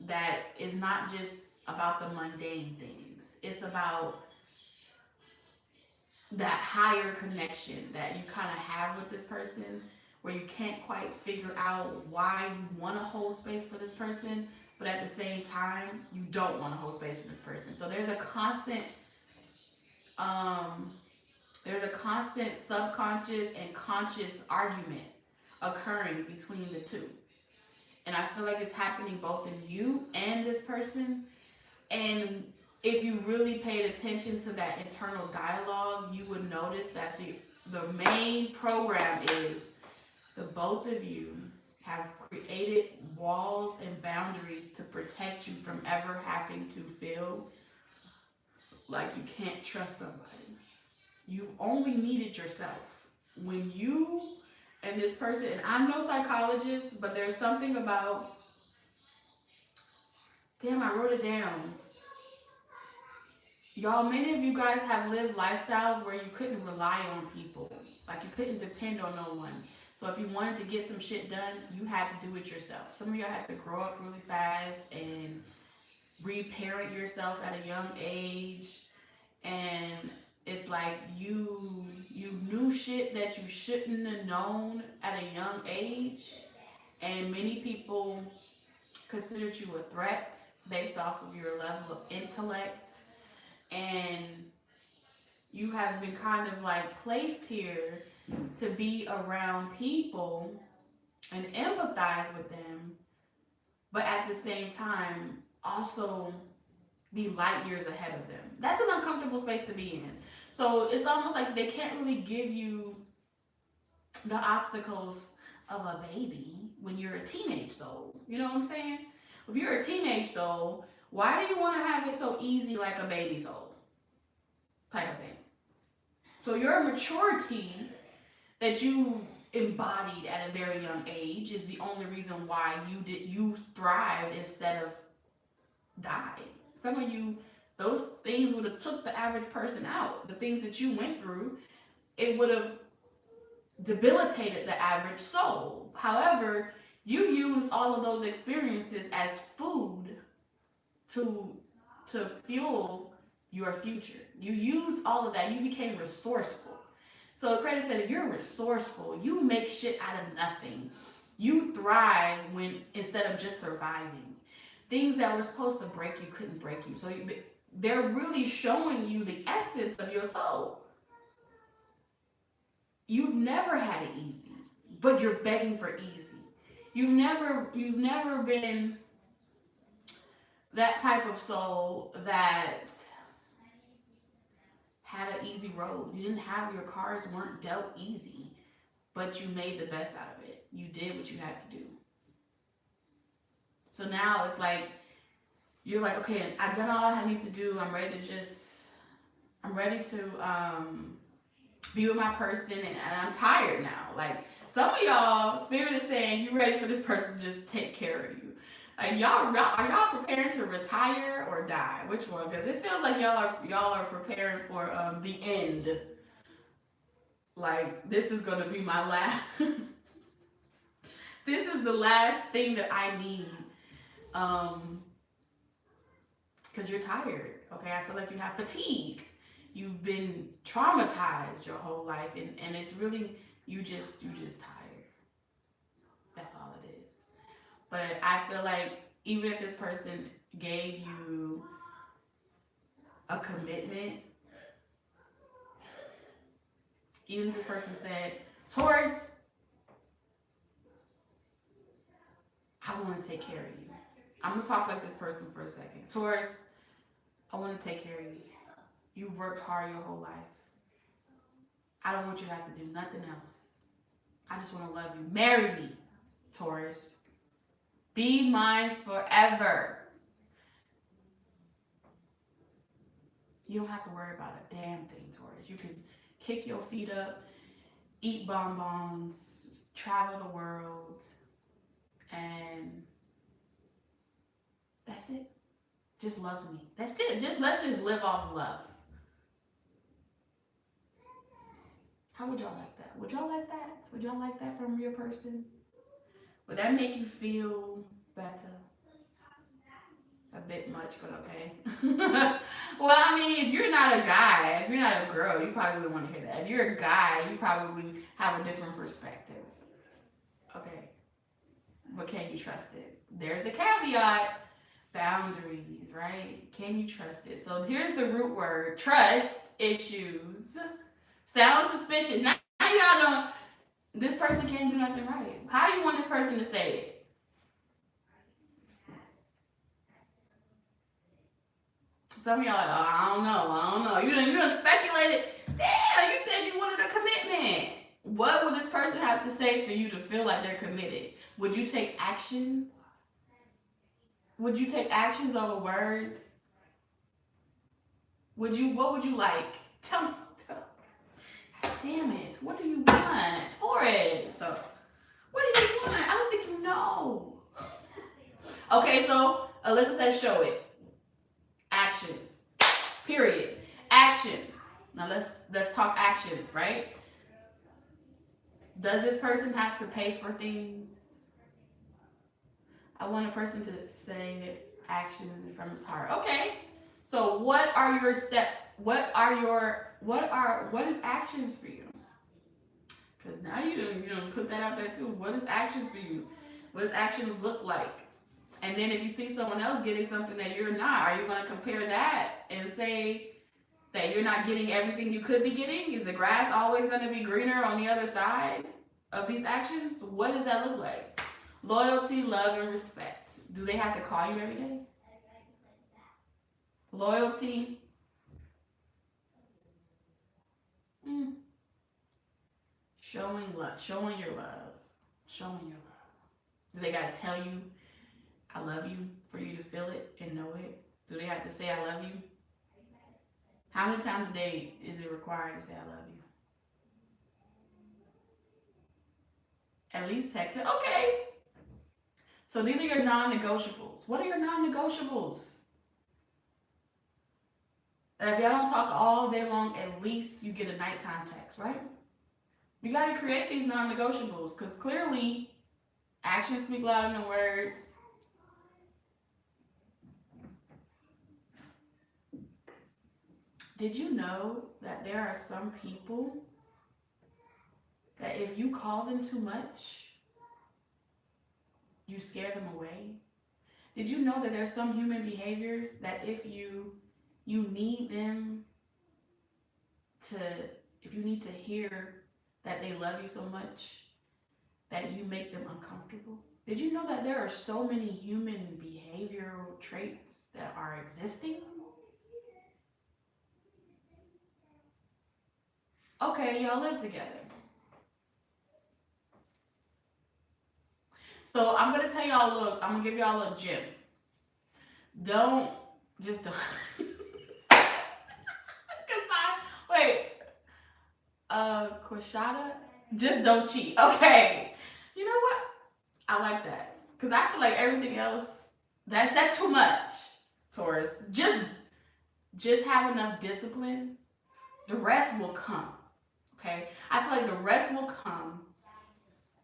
that is not just about the mundane things. It's about that higher connection that you kind of have with this person, where you can't quite figure out why you want to hold space for this person, but at the same time, you don't want to hold space for this person. So there's a constant subconscious and conscious argument occurring between the two. And I feel like it's happening both in you and this person. And if you really paid attention to that internal dialogue, you would notice that the main program is the both of you have created walls and boundaries to protect you from ever having to feel like you can't trust somebody. You only needed yourself. When you And this person, and I'm no psychologist, but there's something about, damn, I wrote it down. Y'all, many of you guys have lived lifestyles where you couldn't rely on people. Like you couldn't depend on no one. So if you wanted to get some shit done, you had to do it yourself. Some of y'all had to grow up really fast and reparent yourself at a young age. And it's like you knew shit that you shouldn't have known at a young age. And many people considered you a threat based off of your level of intellect, and you have been kind of like placed here to be around people and empathize with them, but at the same time also be light years ahead of them. That's an uncomfortable space to be in. So it's almost like they can't really give you the obstacles of a baby when you're a teenage soul. You know what I'm saying? If you're a teenage soul, why do you want to have it so easy like a baby soul? Type of thing. So your maturity that you embodied at a very young age is the only reason why you thrived instead of died. Some of you, those things would have took the average person out. The things that you went through, it would have debilitated the average soul. However, you used all of those experiences as food to fuel your future. You used all of that. You became resourceful. So Credit said, you're resourceful. You make shit out of nothing. You thrive when instead of just surviving. Things that were supposed to break you couldn't break you. So they're really showing you the essence of your soul. You've never had it easy, but you're begging for easy. You've never been that type of soul that had an easy road. You didn't have, your cards weren't dealt easy, but you made the best out of it. You did what you had to do. So now it's like, you're like, okay, I've done all I need to do. I'm ready to be with my person, and I'm tired now. Like, some of y'all, Spirit is saying you ready for this person to just take care of you. Like, are y'all preparing to retire or die? Which one? Because it feels like y'all are preparing for the end. Like, this is gonna be my last. This is the last thing that I need. Because you're tired. Okay, I feel like you have fatigue. You've been traumatized your whole life, and it's really you just tired. That's all it is. But I feel like even if this person gave you a commitment, even if this person said, Taurus, I want to take care of you. I'm going to talk like this person for a second. Taurus, I want to take care of you. You've worked hard your whole life. I don't want you to have to do nothing else. I just want to love you. Marry me, Taurus. Be mine forever. You don't have to worry about a damn thing, Taurus. You can kick your feet up, eat bonbons, travel the world, and that's it. Just love me. That's it. Let's just live off love. How would y'all like that? Would y'all like that? Would y'all like that from your person? Would that make you feel better? A bit much, but okay. Well, I mean, if you're not a guy, if you're not a girl, you probably wouldn't want to hear that. If you're a guy, you probably have a different perspective. Okay. But can you trust it? There's the caveat. Boundaries, right? Can you trust it? So here's the root word. Trust issues. Sounds suspicious. Now y'all know this person can't do nothing right. How you want this person to say it? Some of y'all like, oh, I don't know. You done speculated. Damn, you said you wanted a commitment. What would this person have to say for you to feel like they're committed? Would you take actions? Would you take actions over words? What would you like? Tell me. God damn it. What do you want? Taurus. So, what do you want? I don't think you know. Okay, so Alyssa says show it. Actions. Period. Actions. Now let's talk actions, right? Does this person have to pay for things? I want a person to say actions from his heart. Okay. So what are your steps? What is actions for you? Because now you don't put that out there too. What is actions for you? What does actions look like? And then if you see someone else getting something that you're not, are you going to compare that and say that you're not getting everything you could be getting? Is the grass always going to be greener on the other side of these actions? What does that look like? Loyalty, love, and respect. Do they have to call you every day? Loyalty. Showing love. Showing your love. Showing your love. Do they got to tell you, I love you, for you to feel it and know it? Do they have to say, I love you? How many times a day is it required to say, I love you? At least text it. Okay. So these are your non-negotiables. What are your non-negotiables? That if y'all don't talk all day long, at least you get a nighttime text, right? You got to create these non-negotiables because clearly actions speak louder than words. Did you know that there are some people that if you call them too much, you scare them away? Did you know that there's some human behaviors that if you need them to, if you need to hear that they love you so much, that you make them uncomfortable? Did you know that there are so many human behavioral traits that are existing? Okay, y'all live together. So I'm going to tell y'all, look, I'm going to give y'all a little gem. Don't. Quashada, just don't cheat. Okay. You know what? I like that. Because I feel like everything else, that's too much, Taurus. Just have enough discipline. The rest will come. Okay? I feel like the rest will come.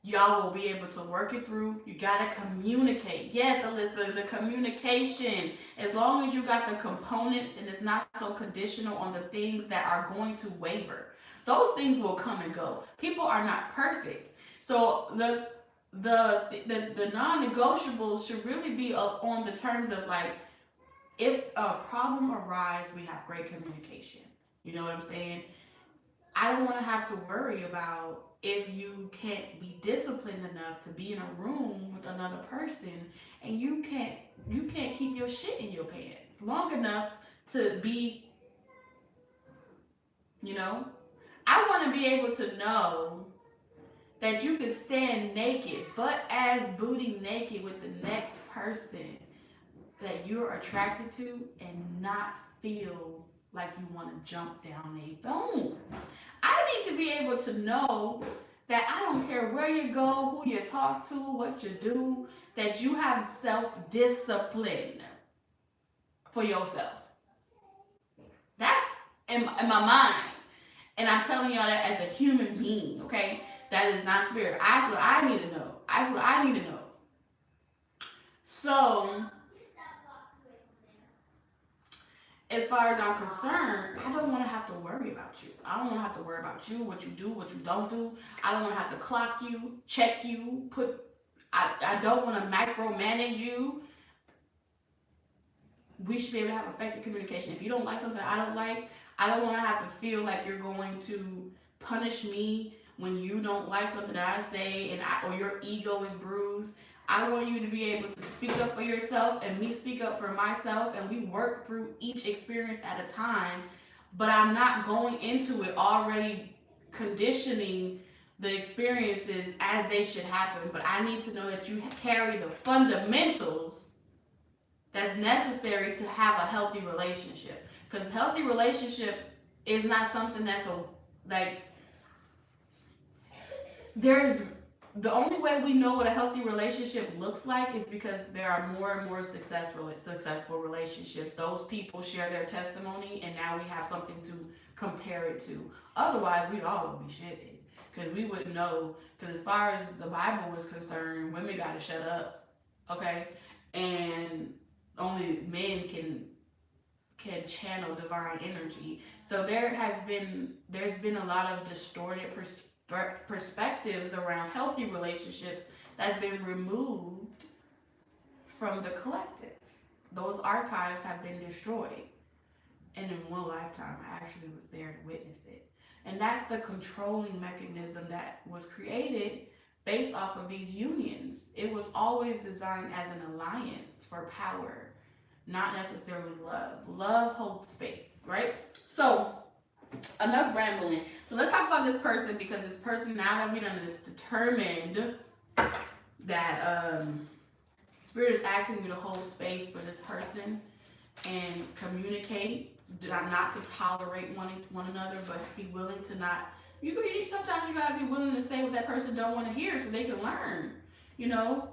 Y'all will be able to work it through. You got to communicate. Yes, Alyssa, the communication. As long as you got the components and it's not so conditional on the things that are going to waver. Those things will come and go. People are not perfect. So the non-negotiables should really be on the terms of like, if a problem arises, we have great communication. You know what I'm saying? I don't want to have to worry about if you can't be disciplined enough to be in a room with another person and you can't keep your shit in your pants long enough to be, I want to be able to know that you can stand naked, butt ass booty naked with the next person that you're attracted to and not feel like you want to jump down a bone. I need to be able to know that I don't care where you go, who you talk to, what you do, that you have self-discipline for yourself. That's in my mind. And I'm telling y'all that as a human being, okay? That is not spirit. That's what I need to know. That's what I need to know. So, as far as I'm concerned, I don't want to have to worry about you. I don't want to have to worry about you, what you do, what you don't do. I don't want to have to clock you, check you, I don't want to micromanage you. We should be able to have effective communication. If you don't like something I don't like, I don't want to have to feel like you're going to punish me when you don't like something that I say or your ego is bruised. I want you to be able to speak up for yourself and me speak up for myself, and we work through each experience at a time. But I'm not going into it already conditioning the experiences as they should happen. But I need to know that you carry the fundamentals that's necessary to have a healthy relationship. Because healthy relationship is not something that's like there's the only way we know what a healthy relationship looks like is because there are more and more successful relationships. Those people share their testimony, and now we have something to compare it to. Otherwise, we all would be shitty because we wouldn't know. Because as far as the Bible was concerned, women got to shut up, okay, and only men can channel divine energy. So there's been a lot of distorted perspectives around healthy relationships that's been removed from the collective. Those archives have been destroyed. And in one lifetime, I actually was there to witness it. And that's the controlling mechanism that was created based off of these unions. It was always designed as an alliance for power, not necessarily love. Love holds space, right? So, enough rambling. So let's talk about this person, because this person, now that we done this, determined that Spirit is asking you to hold space for this person and communicate, not to tolerate one another, but be willing to not. Sometimes you gotta be willing to say what that person don't want to hear so they can learn. You know,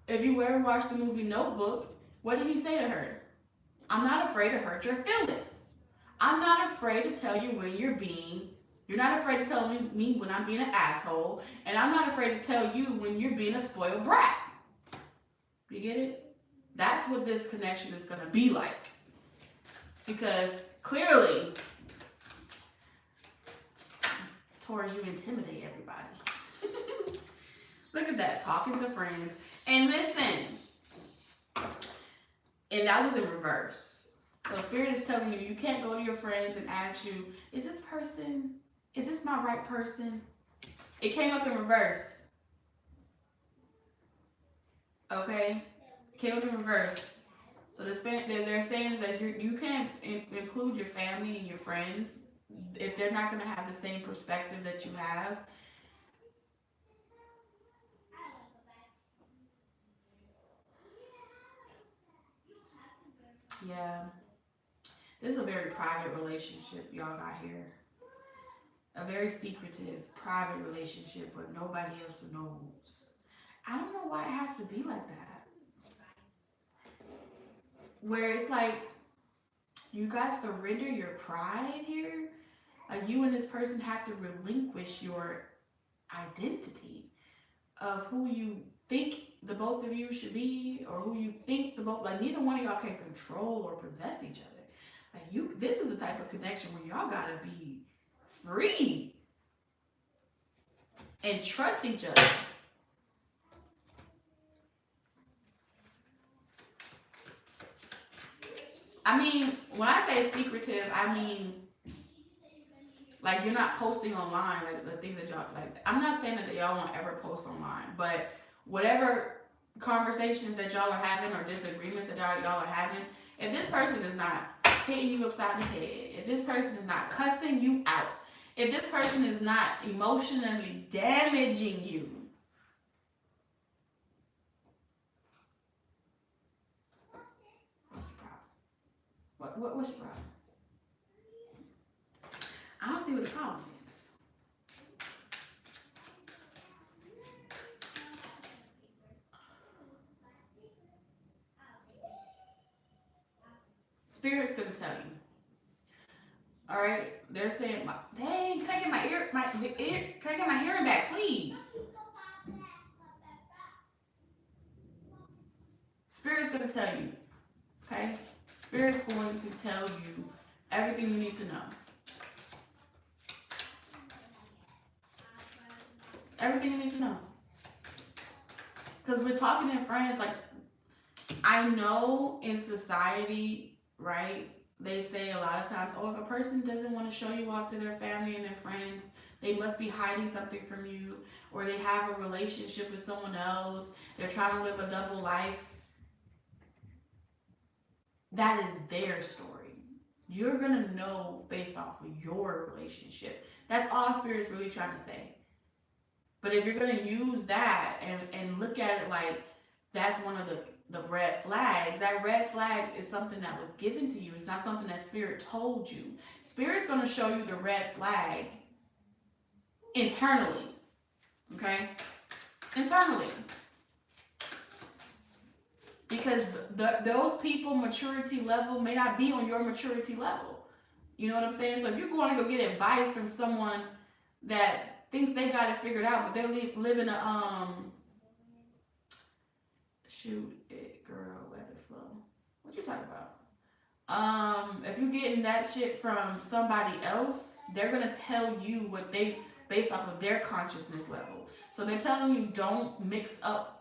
if you ever watched the movie Notebook, what did he say to her? I'm not afraid to hurt your feelings. I'm not afraid to tell you when you're not afraid to tell me when I'm being an asshole, and I'm not afraid to tell you when you're being a spoiled brat. You get it? That's what this connection is going to be like. Because clearly, Taurus, you intimidate everybody. Look at that, talking to friends. And listen, and that was in reverse. So Spirit is telling you, you can't go to your friends and ask you, is this my right person? It came up in reverse. Okay? It came up in reverse. So they're saying that you can't include your family and your friends if they're not going to have the same perspective that you have. Yeah. This is a very private relationship y'all got here. A very secretive, private relationship where nobody else knows. I don't know why it has to be like that. Where it's like, you guys surrender your pride here. Like, you and this person have to relinquish your identity of who you think the both of you should be, or who you think like, neither one of y'all can control or possess each other. Like, this is the type of connection where y'all gotta be free and trust each other. I mean, when I say secretive, I mean, like, you're not posting online, like, the things that y'all, like, I'm not saying that y'all won't ever post online, but whatever conversations that y'all are having or disagreements that y'all are having, if this person is not hitting you upside the head, if this person is not cussing you out, if this person is not emotionally damaging you, what's the problem? What's the problem? I don't see what the problem is. Spirit's gonna tell you. All right, they're saying, "Dang, can I get my ear? Can I get my hearing back, please?" Spirit's gonna tell you. Okay, Spirit's going to tell you everything you need to know. Everything you need to know. Because we're talking in friends, like, I know in society, right, they say a lot of times, oh, if a person doesn't want to show you off to their family and their friends, they must be hiding something from you, or they have a relationship with someone else, they're trying to live a double life. That is their story. You're going to know based off of your relationship. That's all Spirit's really trying to say. But if you're going to use that and look at it like that's one of the red flags, that red flag is something that was given to you. It's not something that Spirit told you. Spirit's going to show you the red flag internally. Okay? Internally. Because those people maturity level may not be on your maturity level. You know what I'm saying? So if you're going to go get advice from someone that thinks they got it figured out, but they're living a shoot it, girl, let it flow. What you talking about? If you're getting that shit from somebody else, they're gonna tell you what they based off of their consciousness level. So they're telling you don't mix up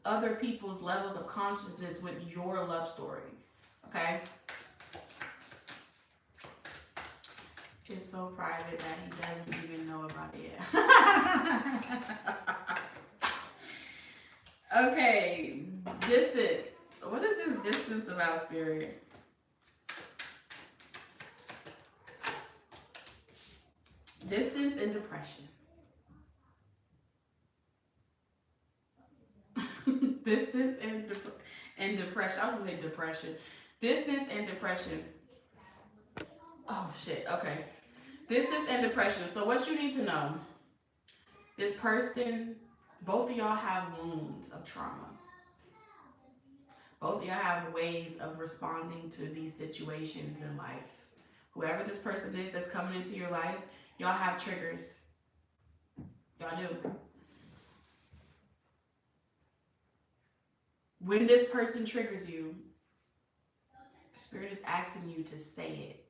other people's levels of consciousness with your love story. Okay? It's so private that he doesn't even know about it yet. Okay, distance. What is this distance about, Spirit? Distance and depression. Distance and depression. I was gonna say depression. Distance and depression. Oh shit. Okay. Distance and depression. So what you need to know, this person, both of y'all have wounds of trauma. Both of y'all have ways of responding to these situations in life. Whoever this person is that's coming into your life, y'all have triggers. Y'all do. When this person triggers you, Spirit is asking you to say it.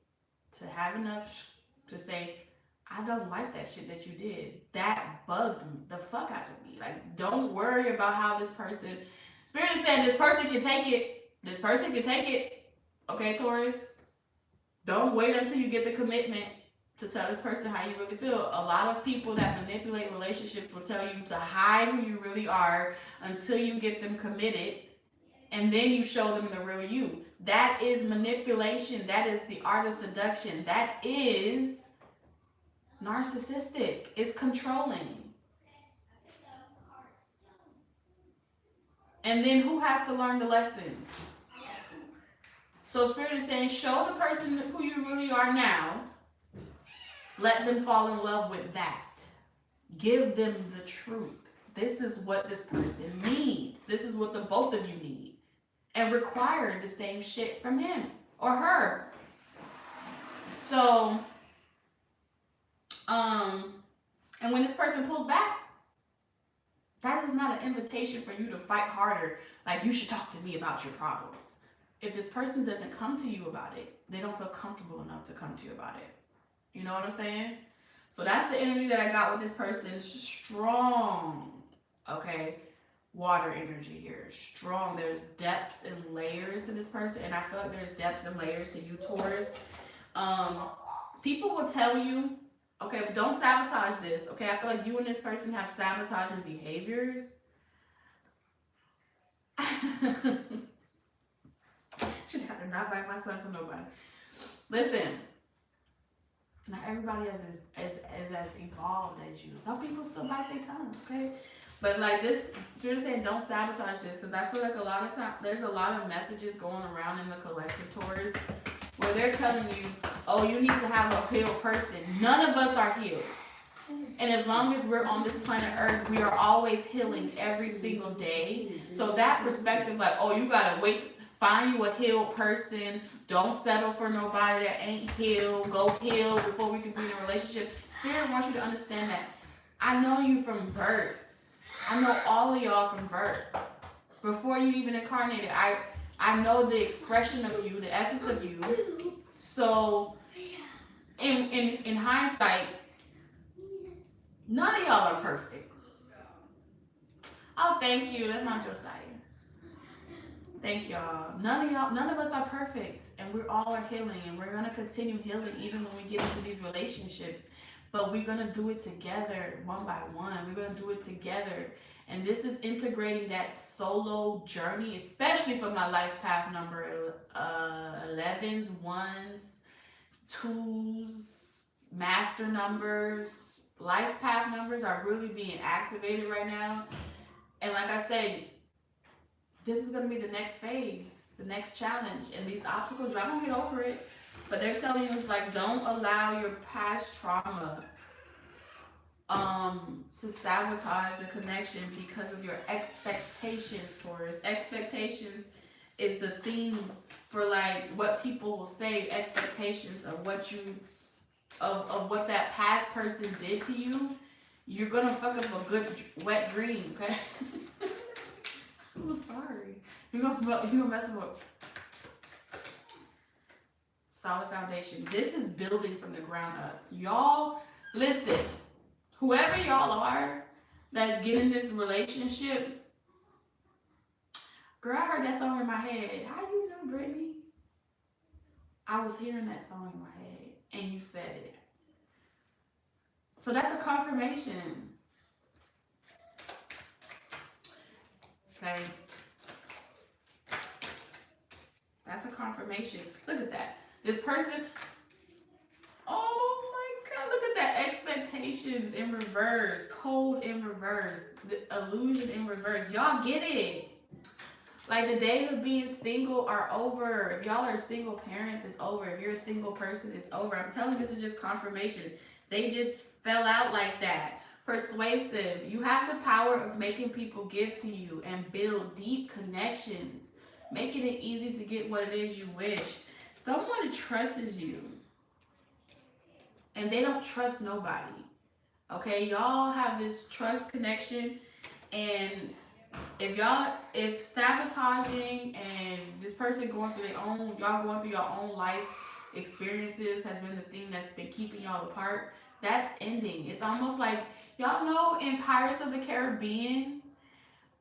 To have enough to say, I don't like that shit that you did. That bugged the fuck out of me. Like, don't worry about how this person... Spirit is saying this person can take it. This person can take it. Okay, Taurus? Don't wait until you get the commitment to tell this person how you really feel. A lot of people that manipulate relationships will tell you to hide who you really are until you get them committed, and then you show them the real you. That is manipulation. That is the art of seduction. That is narcissistic. It's controlling. And then who has to learn the lesson? So Spirit is saying, show the person who you really are now. Let them fall in love with that. Give them the truth. This is what this person needs. This is what the both of you need. And require the same shit from him or her. So, and when this person pulls back, that is not an invitation for you to fight harder. Like, you should talk to me about your problems. If this person doesn't come to you about it, they don't feel comfortable enough to come to you about it. You know what I'm saying? So that's the energy that I got with this person. It's strong. Okay? Water energy here. Strong. There's depths and layers to this person. And I feel like there's depths and layers to you, Taurus. People will tell you, okay, don't sabotage this. Okay, I feel like you and this person have sabotaging behaviors. She got to not bite my son for nobody. Listen, not everybody is as evolved as you. Some people still bite their tongue, okay? But like this, so you're saying don't sabotage this, because I feel like a lot of times there's a lot of messages going around in the collective, Taurus, where they're telling you, oh, you need to have a healed person. None of us are healed. And as long as we're on this planet Earth, we are always healing every single day. So that perspective, like, oh, you gotta wait, find you a healed person. Don't settle for nobody that ain't healed. Go heal before we can be in a relationship. Spirit wants you to understand that I know you from birth. I know all of y'all from birth. Before you even incarnated, I know the expression of you, the essence of you. So in hindsight, none of y'all are perfect. Oh, thank you. That's not your side. Thank y'all. None of us are perfect, and we all are healing, and we're gonna continue healing even when we get into these relationships. But we're gonna do it together, one by one. We're gonna do it together, and this is integrating that solo journey, especially for my life path number 11s, 1s, 2s, master numbers. Life path numbers are really being activated right now, and like I said, this is going to be the next phase, the next challenge. And these obstacles, y'all don't get over it. But they're telling you, it's like, don't allow your past trauma to sabotage the connection because of your expectations, Taurus. Expectations is the theme for like what people will say, expectations of what you of what that past person did to you. You're gonna fuck up a good wet dream, okay? I'm sorry. You're gonna mess up a solid foundation. This is building from the ground up. Y'all, listen. Whoever y'all are that's getting this relationship, girl, I heard that song in my head. How you know, Brittany? I was hearing that song in my head, and you said it. So that's a confirmation. Okay. That's a confirmation. Look at that. This person, oh my God, look at that. Expectations in reverse, code in reverse, the illusion in reverse. Y'all get it. Like the days of being single are over. If y'all are single parents, it's over. If you're a single person, it's over. I'm telling you, this is just confirmation. They just fell out like that. Persuasive. You have the power of making people give to you and build deep connections. Making it easy to get what it is you wish. Someone trusts you. And they don't trust nobody. Okay? Y'all have this trust connection. And if sabotaging and this person going through y'all going through your own life experiences has been the thing that's been keeping y'all apart, that's ending. It's almost like, y'all know in Pirates of the Caribbean,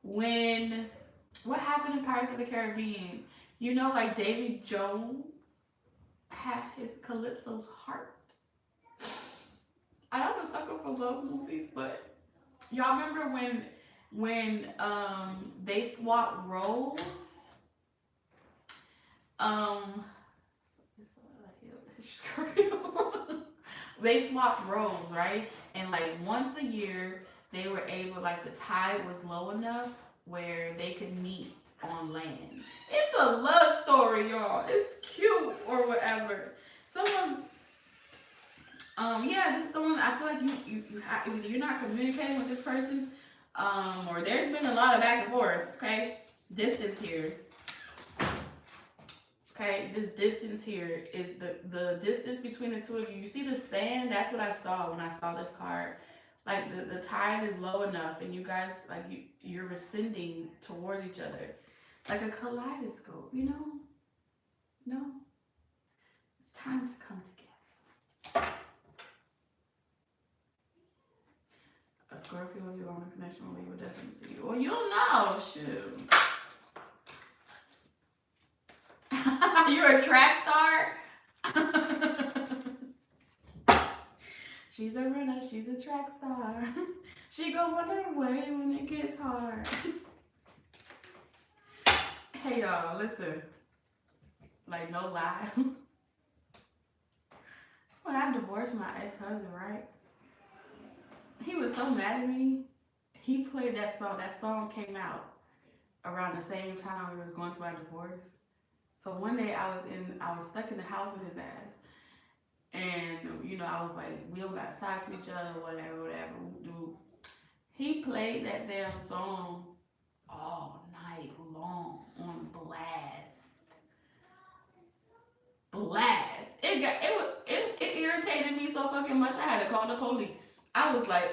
what happened in Pirates of the Caribbean? You know, like Davy Jones had his Calypso's heart. I am a sucker for love movies, but y'all remember when they swapped roles? They swapped roles, right? And like once a year, they were able, like the tide was low enough where they could meet on land. It's a love story, y'all. It's cute or whatever. Someone's, yeah, this is someone, I feel like you're not communicating with this person, or there's been a lot of back and forth, okay? Distance here. Okay, this distance here is the distance between the two of you. You see the sand? That's what I saw when I saw this card. Like the tide is low enough, and you guys like you're ascending towards each other, like a kaleidoscope. You know, no, it's time to come together. A Scorpio is your own connection with Libra destiny to you. Well, you'll know, shoot. You're a track star? She's a runner, she's a track star. She gon' run her way when it gets hard. Hey y'all, listen. Like, no lie. When I divorced my ex-husband, right? He was so mad at me. He played that song. That song came out around the same time we was going through our divorce. So one day I was stuck in the house with his ass. And, you know, I was like, we don't got to talk to each other, whatever. Dude, he played that damn song all night long on blast. It irritated me so fucking much, I had to call the police. I was like,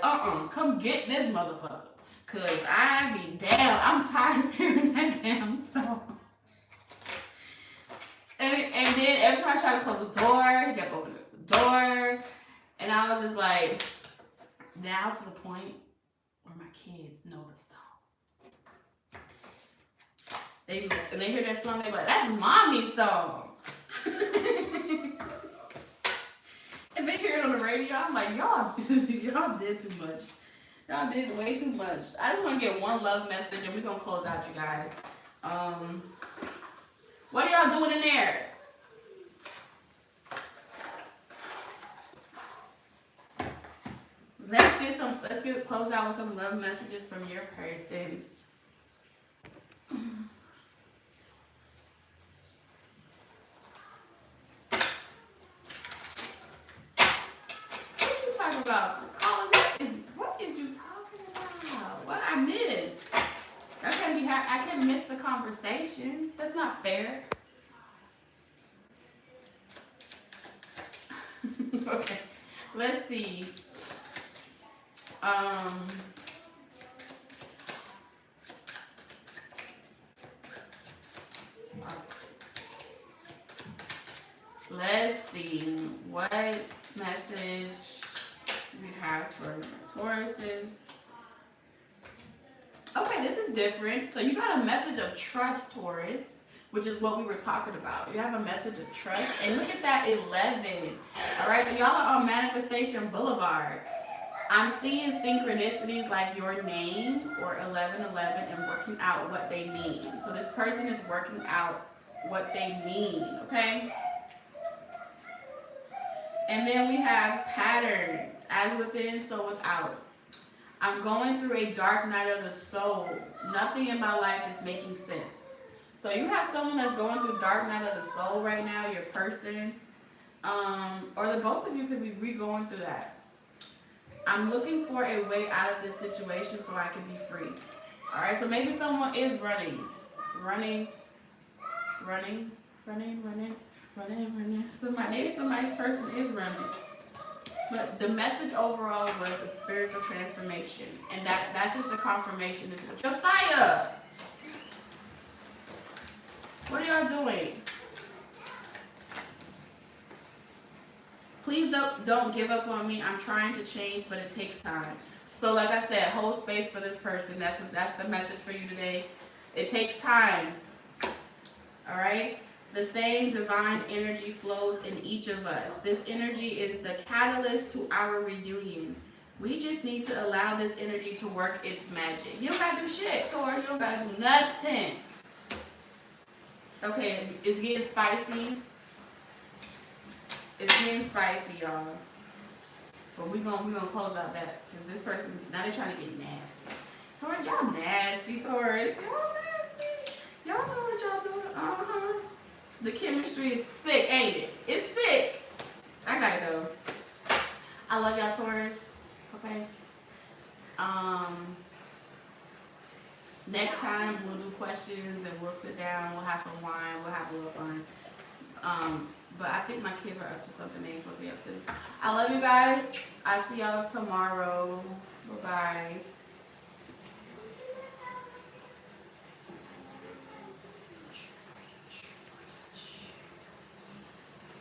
come get this motherfucker. Cause I be down. I'm tired of hearing that damn song. And then every time I tried to close the door, he kept opening the door. And I was just like, now to the point where my kids know the song. They hear that song, they're like, that's mommy's song. And they hear it on the radio. I'm like, y'all did too much. Y'all did way too much. I just want to get one love message and we're going to close out, you guys. What are y'all doing in there? Let's close out with some love messages from your person. What you talking about? Calling me is you missed the conversation. That's not fair. Okay, let's see. Let's see what message we have for Tauruses. Okay, this is different. So you got a message of trust, Taurus, which is what we were talking about. You have a message of trust. And look at that 11. All right, so y'all are on Manifestation Boulevard. I'm seeing synchronicities like your name or 1111 and working out what they mean. So this person is working out what they mean, okay? And then we have patterns, as within, so without. I'm going through a dark night of the soul. Nothing in my life is making sense. So you have someone that's going through dark night of the soul right now, your person. Or the both of you could be going through that. I'm looking for a way out of this situation so I can be free. All right, so maybe someone is running. Maybe somebody's person is running. But the message overall was a spiritual transformation. And that's just a confirmation. Josiah! What are y'all doing? Please don't give up on me. I'm trying to change, but it takes time. So like I said, hold space for this person. That's the message for you today. It takes time. All right? The same divine energy flows in each of us. This energy is the catalyst to our reunion. We just need to allow this energy to work its magic. You don't gotta do shit, Taurus. You don't gotta do nothing. Okay, it's getting spicy. It's getting spicy, y'all. But we're gonna close out that because this person, now they're trying to get nasty. Taurus, y'all nasty, Taurus. Y'all nasty. Y'all know what y'all doing. The chemistry is sick, ain't it? It's sick. I gotta go. I love y'all, Taurus. Okay. Next time we'll do questions and we'll sit down. We'll have some wine. We'll have a little fun. But I think my kids are up to something they ain't supposed to be up to. I love you guys. I'll see y'all tomorrow. Bye-bye.